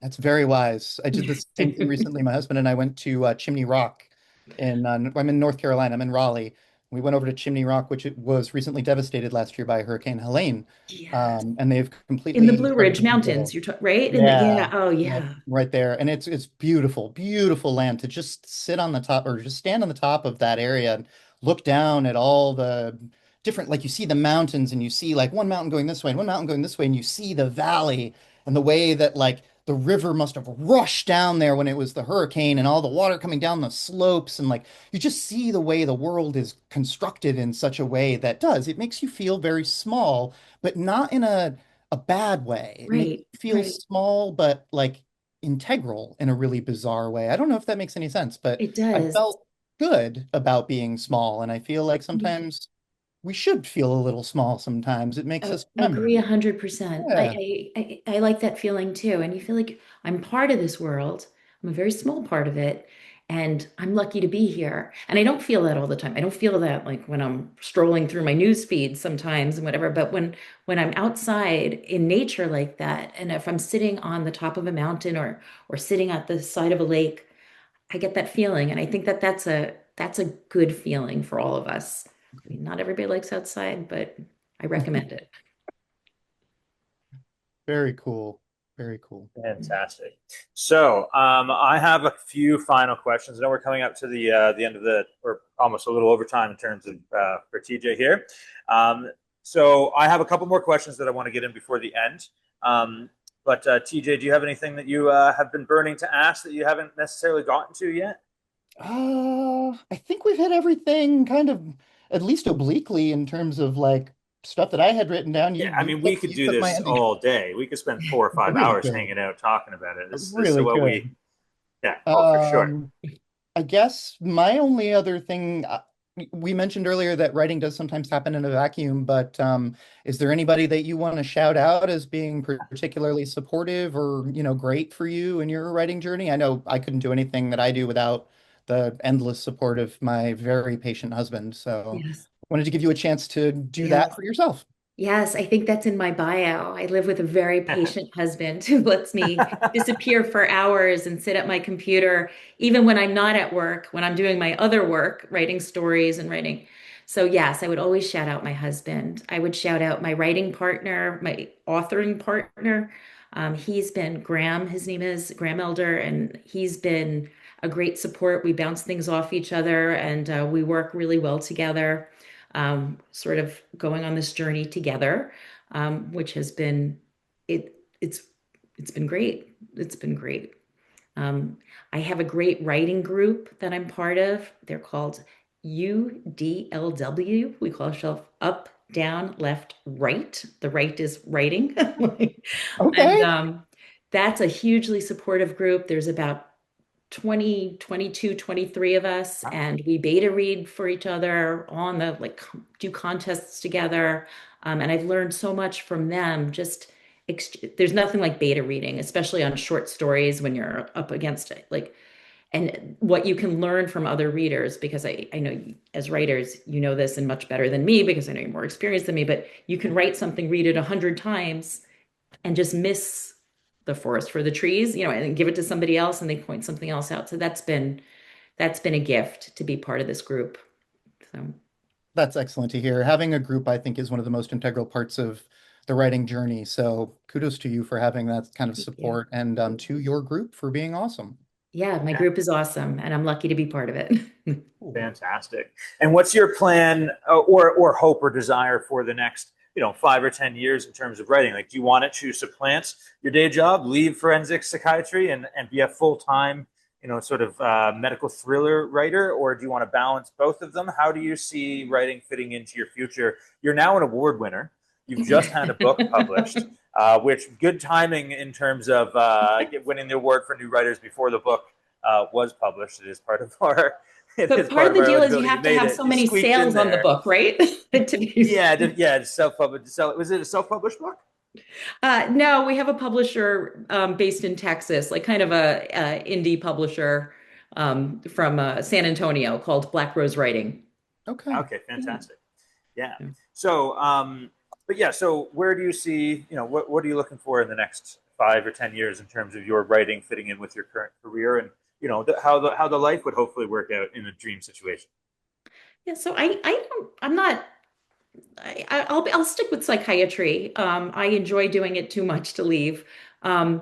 That's very wise. I did the same thing recently. My husband and I went to Chimney Rock I'm in North Carolina. I'm in Raleigh. We went over to Chimney Rock, which it was recently devastated last year by Hurricane Helene. Yes. And they've In the completely Blue started Ridge to Mountains, rebuild. you're right? In the Yeah, yeah, oh yeah, yeah. right there. And it's beautiful, beautiful land to just sit on the top or just stand on the top of that area and look down at all the different, like you see the mountains and you see like one mountain going this way and one mountain going this way, and you see the valley and the way that like the river must have rushed down there when it was the hurricane and all the water coming down the slopes, and like you just see the way the world is constructed in such a way that does. It makes you feel very small, but not in a bad way. It makes Right, you feel right. small, but like integral in a really bizarre way. I don't know if that makes any sense, but It I does. felt good about being small. And I feel like Yeah. sometimes we should feel a little small sometimes. It makes us remember. Agree 100%. Yeah, I like that feeling too. And you feel like I'm part of this world. I'm a very small part of it. And I'm lucky to be here. And I don't feel that all the time. I don't feel that like when I'm strolling through my news feed sometimes and whatever. But when I'm outside in nature like that, and if I'm sitting on the top of a mountain or sitting at the side of a lake, I get that feeling. And I think that that's a good feeling for all of us. I mean, not everybody likes outside, but I recommend it. very cool. Very cool. Fantastic. So I have a few final questions. I know we're coming up to the end of or almost a little overtime in terms of for TJ here. So I have a couple more questions that I want to get in before the end. But TJ, do you have anything that you have been burning to ask that you haven't necessarily gotten to yet? I think we've hit everything kind of at least obliquely in terms of like stuff that I had written down. Yeah, I mean, we could You do took my this ending. all day. We could spend 4 or 5 hours Really hanging out talking about it. This is really what we, good. yeah. Oh, for sure. Um, I guess my only other thing, we mentioned earlier that writing does sometimes happen in a vacuum, but is there anybody that you want to shout out as being particularly supportive or, great for you in your writing journey? I know I couldn't do anything that I do without the endless support of my very patient husband. So Yes. wanted to give you a chance to do that Yes. for yourself. Yes, I think that's in my bio. I live with a very patient husband who lets me disappear for hours and sit at my computer, even when I'm not at work, when I'm doing my other work, writing stories and writing. So, yes, I would always shout out my husband. I would shout out my writing partner, my authoring partner. He's been Graham, his name is Graham Elder, and he's been a great support. We bounce things off each other and we work really well together, sort of going on this journey together, which has been it. It's been great. It's been great. Um, I have a great writing group that I'm part of. They're called UDLW. We call ourselves Up, Down, Left, Right. The right is writing. And Okay. that's a hugely supportive group. There's about 20, 22, 23 of us, Wow. and we beta read for each other on the like do contests together. And I've learned so much from them. Just there's nothing like beta reading, especially on short stories when you're up against it. Like, and what you can learn from other readers, because I know as writers, you know this and much better than me because I know you're more experienced than me, but you can write something, read it 100 times and just miss the forest for the trees, and give it to somebody else and they point something else out. So that's been a gift to be part of this group. So That's excellent to hear. Having a group, I think, is one of the most integral parts of the writing journey. So kudos to you for having that kind of thank you. support and to your group for being awesome. Yeah, my Yeah. group is awesome and I'm lucky to be part of it. Cool. Fantastic. And what's your plan, or hope or desire for the next, 5 or 10 years in terms of writing? Like, do you want it to supplant your day job, leave forensic psychiatry, and be a full time, sort of medical thriller writer, or do you want to balance both of them? How do you see writing fitting into your future? You're now an award winner. You've just had a book published, which good timing in terms of winning the award for new writers before the book was published. It is part of our it But is part part of of the our deal is you eligibility. You have to made have it. so You many squeaked in sales on the there. book, right? To be Yeah, it's self-published. Was it a self-published book? No, we have a publisher based in Texas, like kind of a indie publisher from San Antonio called Black Rose Writing. Okay. Okay, Yeah. fantastic. Yeah. Yeah. So, but yeah. So, where do you see? What are you looking for in the next 5 or 10 years in terms of your writing fitting in with your current career, and how the life would hopefully work out in a dream situation. Yeah, so I'm not I'll stick with psychiatry. I enjoy doing it too much to leave. Um,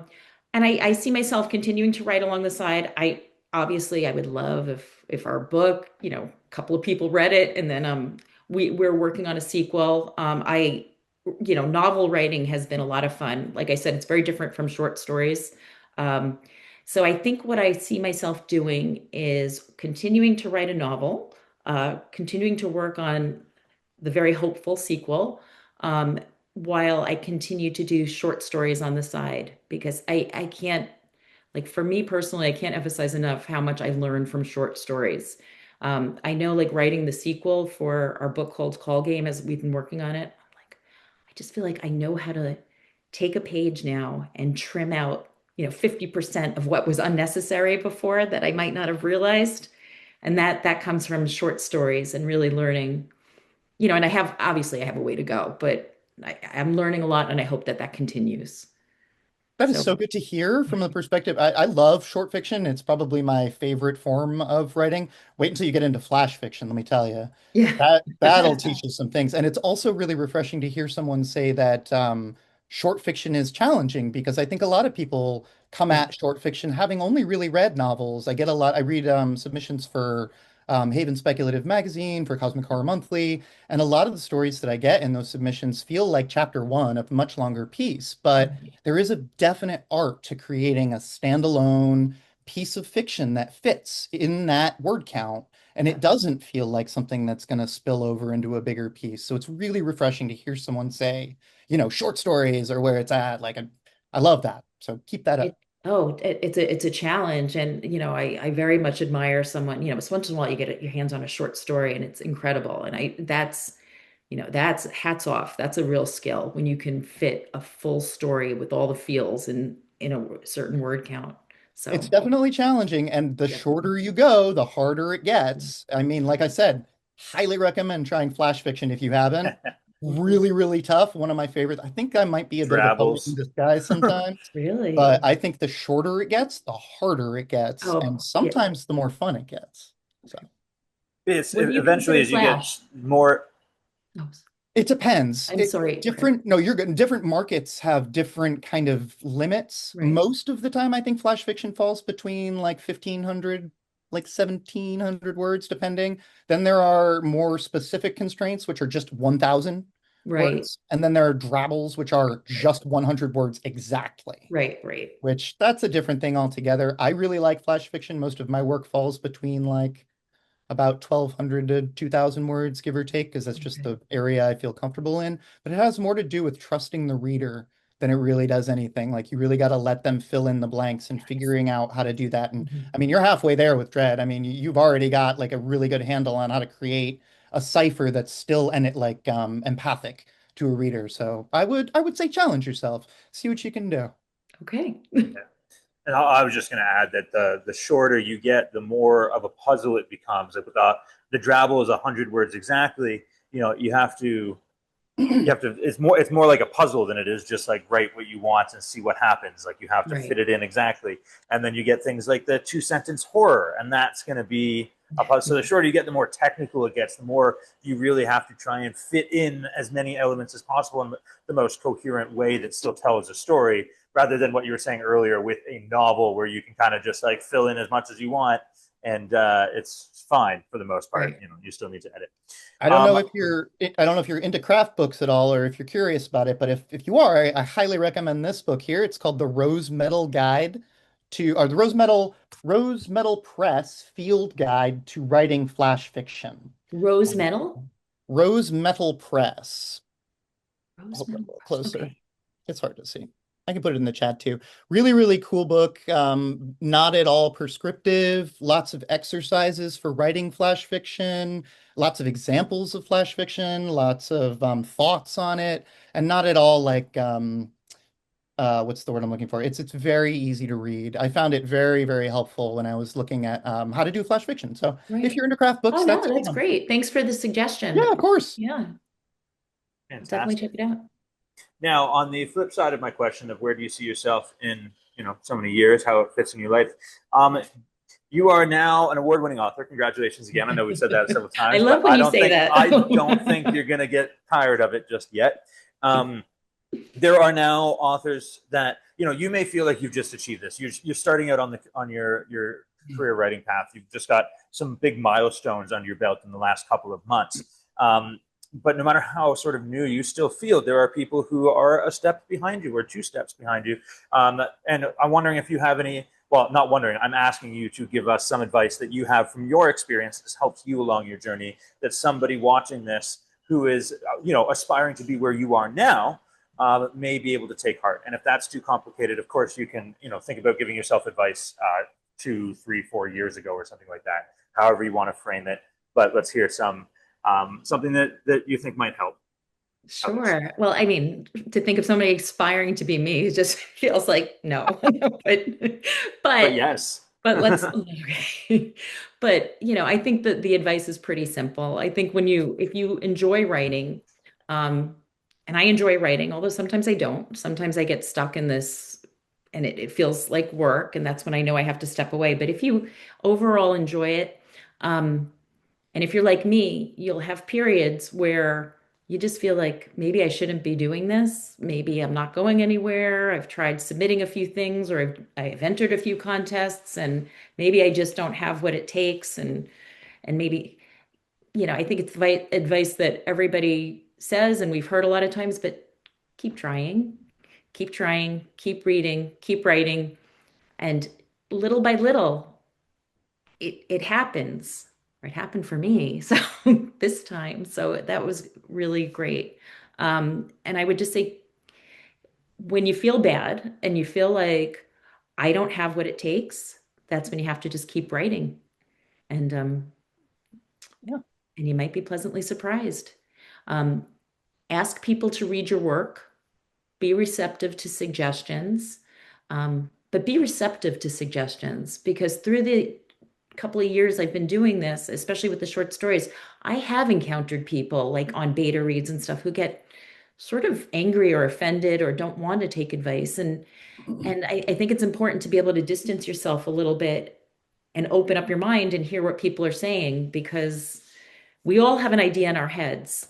and I see myself continuing to write along the side. I would love if our book, a couple of people read it and then we're working on a sequel. Novel writing has been a lot of fun. Like I said, it's very different from short stories. Um, so I think what I see myself doing is continuing to write a novel, continuing to work on the very hopeful sequel, um, while I continue to do short stories on the side because I can't, like, for me personally, I can't emphasize enough how much I learn from short stories. I know, like, writing the sequel for our book called Call Game, as we've been working on it, I'm like, I just feel like I know how to take a page now and trim out, 50% of what was unnecessary before that I might not have realized. And that comes from short stories and really learning, and obviously I have a way to go, but I'm learning a lot and I hope that continues. That is So, so good to hear from the perspective. I love short fiction. It's probably my favorite form of writing. Wait until you get into flash fiction, let me tell you. yeah. That'll teach you some things. And it's also really refreshing to hear someone say that short fiction is challenging because I think a lot of people come Yeah. at short fiction having only really read novels. I read submissions for Haven Speculative Magazine, for Cosmic Horror Monthly, and a lot of the stories that I get in those submissions feel like chapter one of a much longer piece. But there is a definite art to creating a standalone piece of fiction that fits in that word count. And it doesn't feel like something that's going to spill over into a bigger piece. So it's really refreshing to hear someone say, short stories are where it's at. Like, I love that. So keep that up. It it's a challenge, and I very much admire someone. Once in a while you get your hands on a short story and it's incredible, and that's hats off. That's a real skill when you can fit a full story with all the feels in a certain word count. It's So definitely challenging. And the yeah. shorter you go, the harder it gets. I mean, like I said, highly recommend trying flash fiction if you haven't. really, really tough. One of my favorites. I think I might be a bit of a poet in Travels. disguise sometimes, but Really? I think the shorter it gets, the harder it gets, and Oh, yeah. sometimes the more fun it gets. So It's What do you eventually consider as you get Flash? more. Oh, it depends. I'm sorry, Chris. Different, no, you're good. Different markets have different kind of limits. Right. Most of the time, I think flash fiction falls between like 1,500, like 1,700 words, depending. Then there are more specific constraints, which are just 1,000 Right. words. And then there are drabbles, which are just 100 words exactly, Right. Right. which that's a different thing altogether. I really like flash fiction. Most of my work falls between like about 1,200 to 2,000 words, give or take, because that's just Okay. the area I feel comfortable in. But it has more to do with trusting the reader than it really does anything. Like you really got to let them fill in the blanks and figuring out how to do that. And Mhm. I mean, you're halfway there with Dread. I mean, you've already got like a really good handle on how to create a cipher that's still and it like empathic to a reader. So I would say challenge yourself, see what you can do. Okay. And I was just going to add that the shorter you get, the more of a puzzle it becomes. Like without the drabble is 100 words exactly. You have to it's more like a puzzle than it is just like write what you want and see what happens. Like you have to fit Right. it in exactly. And then you get things like the 2 sentence horror, and that's going to be a puzzle. So the shorter you get, the more technical it gets, the more you really have to try and fit in as many elements as possible in the most coherent way that still tells a story, rather than what you were saying earlier with a novel where you can kind of just like fill in as much as you want, and it's fine for the most part. Right. You still need to edit. I don't know um, if you're into craft books at all or if you're curious about it, but if you are, I highly recommend this book here. It's called The Rose Metal Guide or the Rose Metal Press Field Guide to Writing Flash Fiction. Rose Um, metal? Rose Metal Press. Rose Hold on a metal little press. closer. Okay. It's hard to see. I can put it in the chat too. Really, really cool book. Not at all prescriptive. Lots of exercises for writing flash fiction. Lots of examples of flash fiction. Lots of thoughts on it, and not at all like what's the word I'm looking for? It's very easy to read. I found it very, very helpful when I was looking at how to do flash fiction. So if Right. you're into craft Oh books, no, that's a good that's one. great. Thanks for the Yeah, suggestion. of course. Yeah, I'll definitely Fantastic. check it out. Now, on the flip side of my question of where do you see yourself in so many years, how it fits in your life, um, you are now an award-winning author. Congratulations again. I know we've said that several I times, but love when you say that. I don't think you're going to get tired of it just yet. Um, there are now authors that you may feel like you've just achieved this. You're starting out on your career writing path. You've just got some big milestones under your belt in the last couple of months. But no matter how sort of new you still feel, there are people who are a step behind you or 2 steps behind you. And I'm wondering if you have any. Well, not wondering. I'm asking you to give us some advice that you have from your experience that's helped you along your journey. That somebody watching this who is aspiring to be where you are now may be able to take heart. And if that's too complicated, of course, you can think about giving yourself advice 2, 3, 4 years ago or something like that. However you want to frame it. But let's hear something that you think might help others. Sure. Well, I mean, to think of somebody aspiring to be me just feels like no. But But but yes. but let's okay. But I think that the advice is pretty simple. I think if you enjoy writing, um, and I enjoy writing, although sometimes I don't. Sometimes I get stuck in this and it feels like work, and that's when I know I have to step away. But if you overall enjoy it, um, and if you're like me, you'll have periods where you just feel like maybe I shouldn't be doing this. Maybe I'm not going anywhere. I've tried submitting a few things or I've entered a few contests and maybe I just don't have what it takes. And maybe, I think it's advice that everybody says and we've heard a lot of times, but keep trying, keep reading, keep writing. And little by little, it happens. It happened for me. So this time, so that was really great. And I would just say, when you feel bad and you feel like I don't have what it takes, that's when you have to just keep writing, and um, Yeah. and you might be pleasantly surprised. Um, Ask people to read your work. Be receptive to suggestions, but be receptive to suggestions because through the couple of years I've been doing this, especially with the short stories, I have encountered people like on beta reads and stuff who get sort of angry or offended or don't want to take advice. And I think it's important to be able to distance yourself a little bit and open up your mind and hear what people are saying because we all have an idea in our heads.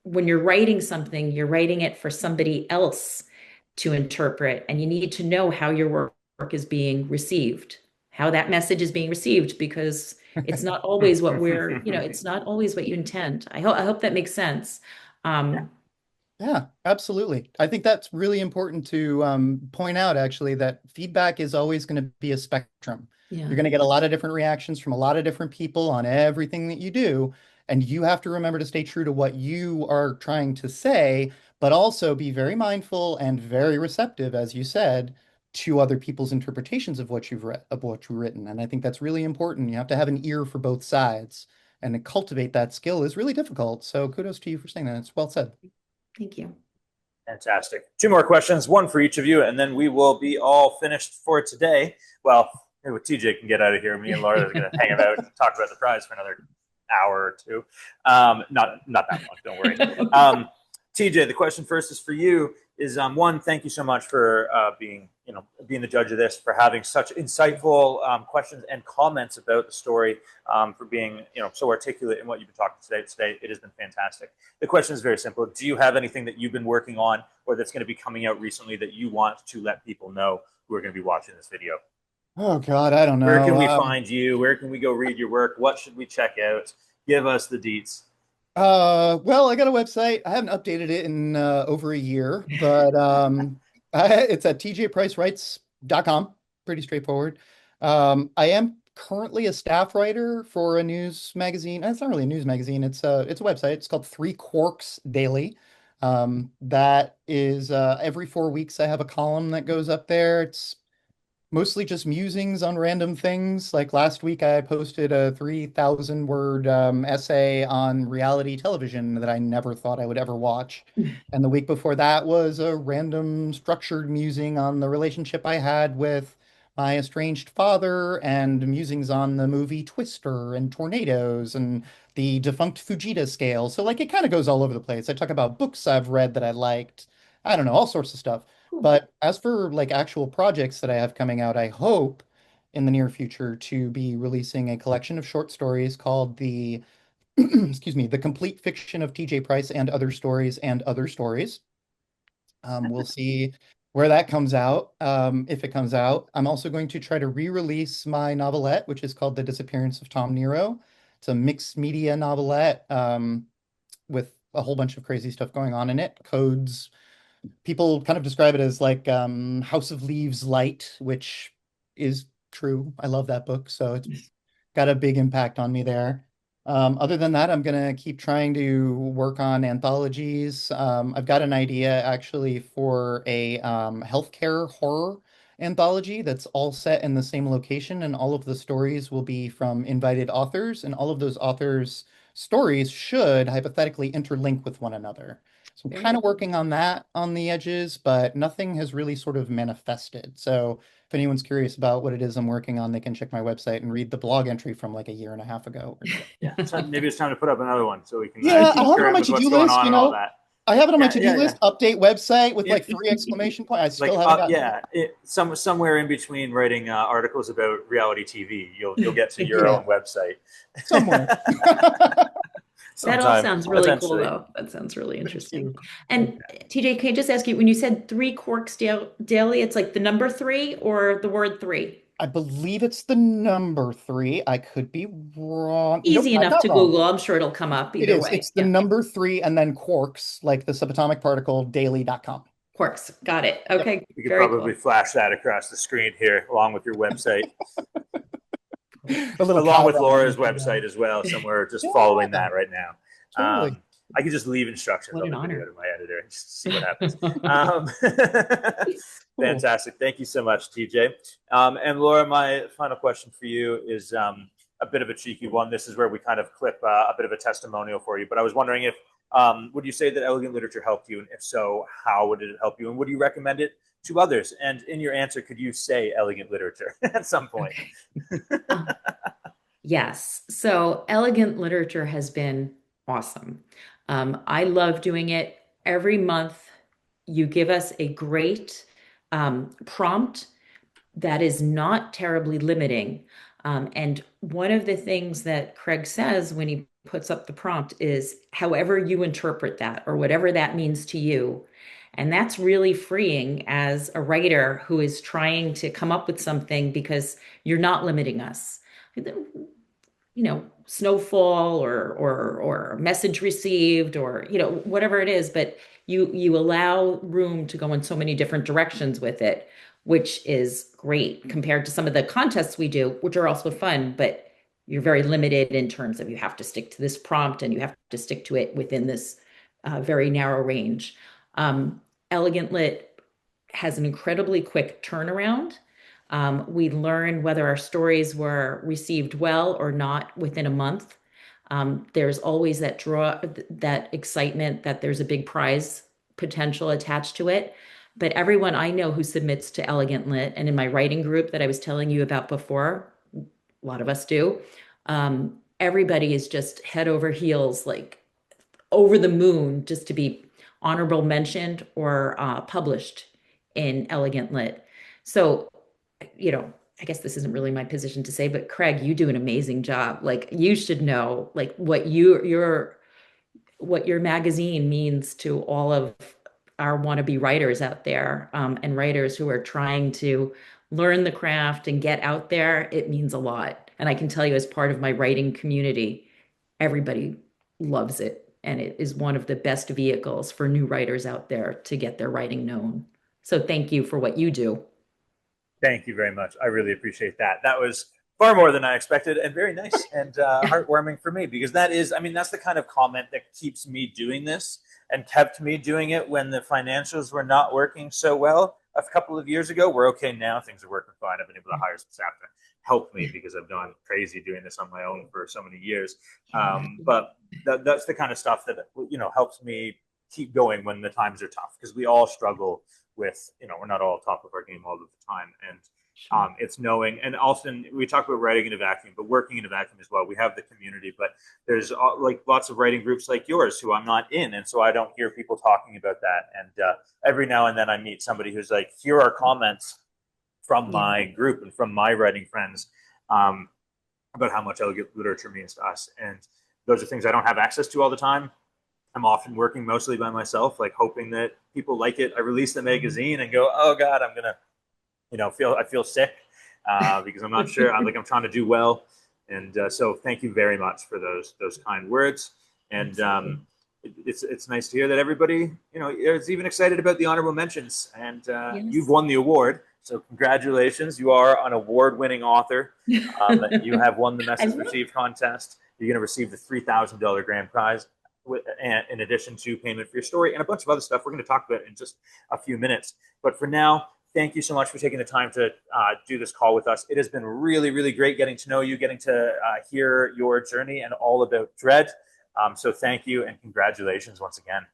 When you're writing something, you're writing it for somebody else to interpret, and you need to know how your work is being received, how that message is being received, because it's not always what it's not always what you intend. I hope that makes sense. Um, Yeah, absolutely. I think that's really important to point out, actually, that feedback is always going to be a spectrum. You're yeah. going to get a lot of different reactions from a lot of different people on everything that you do. And you have to remember to stay true to what you are trying to say, but also be very mindful and very receptive, as you said, to other people's interpretations of what you've read, of what you've written. And I think that's really important. You have to have an ear for both sides. And to cultivate that skill is really difficult. So kudos to you for saying that. It's well said. Thank you. Fantastic. Two more questions, one for each of you, and then we will be all finished for today. Well, maybe TJ can get out of here. Me and Laura are going to hang out and talk about the prize for another hour or two. Not that long, don't worry. TJ, the question first is for you. Is one, thank you so much for being the judge of this, for having such insightful questions and comments about the story, for being so articulate in what you've been talking today. It has been fantastic. The question is very simple. Do you have anything that you've been working on or that's going to be coming out recently that you want to let people know who are going to be watching this video? Oh God, I don't know. Where can we find you? Where can we go read your work? What should we check out? Give us the deets. Well, I got a website. I haven't updated it in over a year, but it's at tjpricewrites.com. Pretty straightforward. I am currently a staff writer for a news magazine. It's not really a news magazine. It's a website. It's called Three Quarks Daily. That is every 4 weeks I have a column that goes up there. It's mostly just musings on random things. Like last week, I posted a 3,000 word essay on reality television that I never thought I would ever watch. And the week before that was a random structured musing on the relationship I had with my estranged father and musings on the movie Twister and tornadoes and the defunct Fujita scale. So, like, it kind of goes all over the place. I talk about books I've read that I liked. I don't know, all sorts of stuff. Cool. But as for like actual projects that I have coming out, I hope in the near future to be releasing a collection of short stories called the excuse me, The Complete Fiction of TJ Price and Other Stories and Other Stories. We'll see where that comes out, if it comes out. I'm also going to try to re-release my novelette, which is called The Disappearance of Tom Nero. It's a mixed media novelette with a whole bunch of crazy stuff going on in it. Codes, people kind of describe it as like House of Leaves light, which is true. I love that book, so it's got a big impact on me there. Other than that, I'm gonna keep trying to work on anthologies. I've got an idea actually for a healthcare horror anthology that's all set in the same location, and all of the stories will be from invited authors, and all of those authors' stories should hypothetically interlink with one another. So I'm Very kind of cool. working on that on the edges, but nothing has really sort of manifested. So if anyone's curious about what it is I'm working on, they can check my website and read the blog entry from like a year and a half ago or so. Yeah, so maybe it's time to put up another one so we can Yeah, I keep have it on current my with what's to-do going list, on and all that. I have it on my Yeah, to-do yeah, yeah. list, update website with Yeah. like 3 exclamation points. I Like still haven't gotten yeah, somewhere in between writing articles about reality TV, you'll get to your Yeah, own website somewhere. That all sometime sounds really cool, eventually. though. That sounds really Thank interesting. you. And TJ, can I just ask you, when you said three quarks daily, it's like the number three or the word three? I believe it's the number 3. I could be wrong. Nope, Easy I'm enough not to wrong. Google. I'm sure it'll come up It either is. way. It's the Yeah. number 3 and then quarks, like the subatomic particle daily.com. Quarks. Got it. Yep. Okay. You could Very probably cool. flash that across the screen here, along with your website, A little along with cowbell Laura's image. website as well. Somewhere just following Yeah, that right now. totally. I could just leave instructions What on an the video honor. to my editor and just see what happens. Cool. Fantastic. Thank you so much, TJ. And Laura, my final question for you is a bit of a cheeky one. This is where we kind of clip a bit of a testimonial for you. But I was wondering if, would you say that elegant literature helped you? And if so, how would it help you? And would you recommend it to others? And in your answer, could you say elegant literature at some point? Okay. Um, Yes. So elegant literature has been awesome. I love doing it every month. You give us a great prompt that is not terribly limiting. And one of the things that Craig says when he puts up the prompt is however you interpret that or whatever that means to you. And that's really freeing as a writer who is trying to come up with something because you're not limiting us. Snowfall or message received or whatever it is, but you allow room to go in so many different directions with it, which is great compared to some of the contests we do, which are also fun, but you're very limited in terms of you have to stick to this prompt and you have to stick to it within this very narrow range. Elegant Lit has an incredibly quick turnaround. We learn whether our stories were received well or not within a month. There's always that draw, that excitement that there's a big prize potential attached to it. But everyone I know who submits to Elegant Lit, and in my writing group that I was telling you about before, a lot of us do, everybody is just head over heels, like over the moon, just to be honorable mentioned or published in Elegant Lit. So I guess this isn't really my position to say, but Craig, you do an amazing job. Like you should know like what your magazine means to all of our wannabe writers out there, and writers who are trying to learn the craft and get out there. It means a lot. And I can tell you as part of my writing community, everybody loves it. And it is one of the best vehicles for new writers out there to get their writing known. So thank you for what you do. Thank you very much. I really appreciate that. That was far more than I expected and very nice and heartwarming for me because that is, I mean, that's the kind of comment that keeps me doing this and kept me doing it when the financials were not working so well a couple of years ago. We're okay now. Things are working fine. I've been able to hire some staff to help me because I've gone crazy doing this on my own for so many years. But that's the kind of stuff that, helps me keep going when the times are tough because we all struggle with, we're not all top of our game all of the time. And Sure. it's knowing, and often we talk about writing in a vacuum, but working in a vacuum as well. We have the community, but there's like lots of writing groups like yours who I'm not in. And so I don't hear people talking about that. And every now and then I meet somebody who's like, here are comments from Yeah. my group and from my writing friends um, about how much elegant literature means to us. And those are things I don't have access to all the time. I'm often working mostly by myself, like hoping that people like it. I release the magazine and go, oh God, I'm gonna, I feel sick because I'm not sure. I'm trying to do well, and so thank you very much for those kind words. And Absolutely. it's nice to hear that everybody, is even excited about the honorable mentions. And you've Yes. won the award, so congratulations! You are an award-winning author. You have won the I message will. received contest. You're going to receive the $3,000 grand prize in addition to payment for your story and a bunch of other stuff we're going to talk about in just a few minutes. But for now, thank you so much for taking the time to do this call with us. It has been really, really great getting to know you, getting to hear your journey and all about Dread. So thank you and congratulations once again.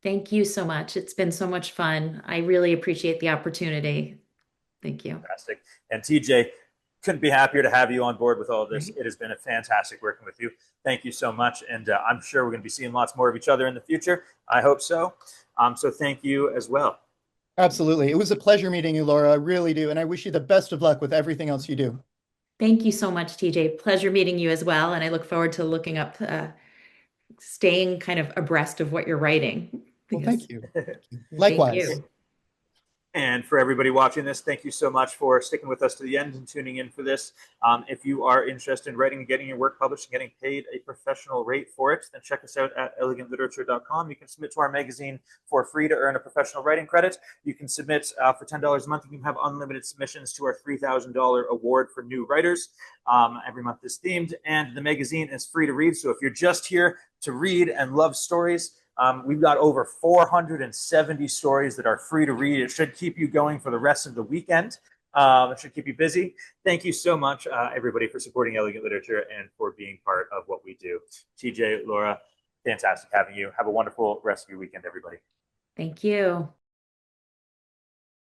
Thank you so much. It's been so much fun. I really appreciate the opportunity. Thank you. Fantastic. And TJ, couldn't be happier to have you on board with all of this. Right. It has been a fantastic working with you. Thank you so much. And I'm sure we're going to be seeing lots more of each other in the future. I hope so. So thank you as well. Absolutely. It was a pleasure meeting you, Laura. I really do. And I wish you the best of luck with everything else you do. Thank you so much, TJ. Pleasure meeting you as well. And I look forward to looking up, staying kind of abreast of what you're writing Well, because thank you. thank Likewise. you. And for everybody watching this, thank you so much for sticking with us to the end and tuning in for this. If you are interested in writing and getting your work published and getting paid a professional rate for it, then check us out at elegantliterature.com. You can submit to our magazine for free to earn a professional writing credit. You can submit for $10 a month. You can have unlimited submissions to our $3,000 award for new writers. Every month is themed, and the magazine is free to read. So if you're just here to read and love stories, we've got over 470 stories that are free to read. It should keep you going for the rest of the weekend. It should keep you busy. Thank you so much, everybody, for supporting Elegant Literature and for being part of what we do. TJ, Laura, fantastic having you. Have a wonderful rest of your weekend, everybody. Thank you.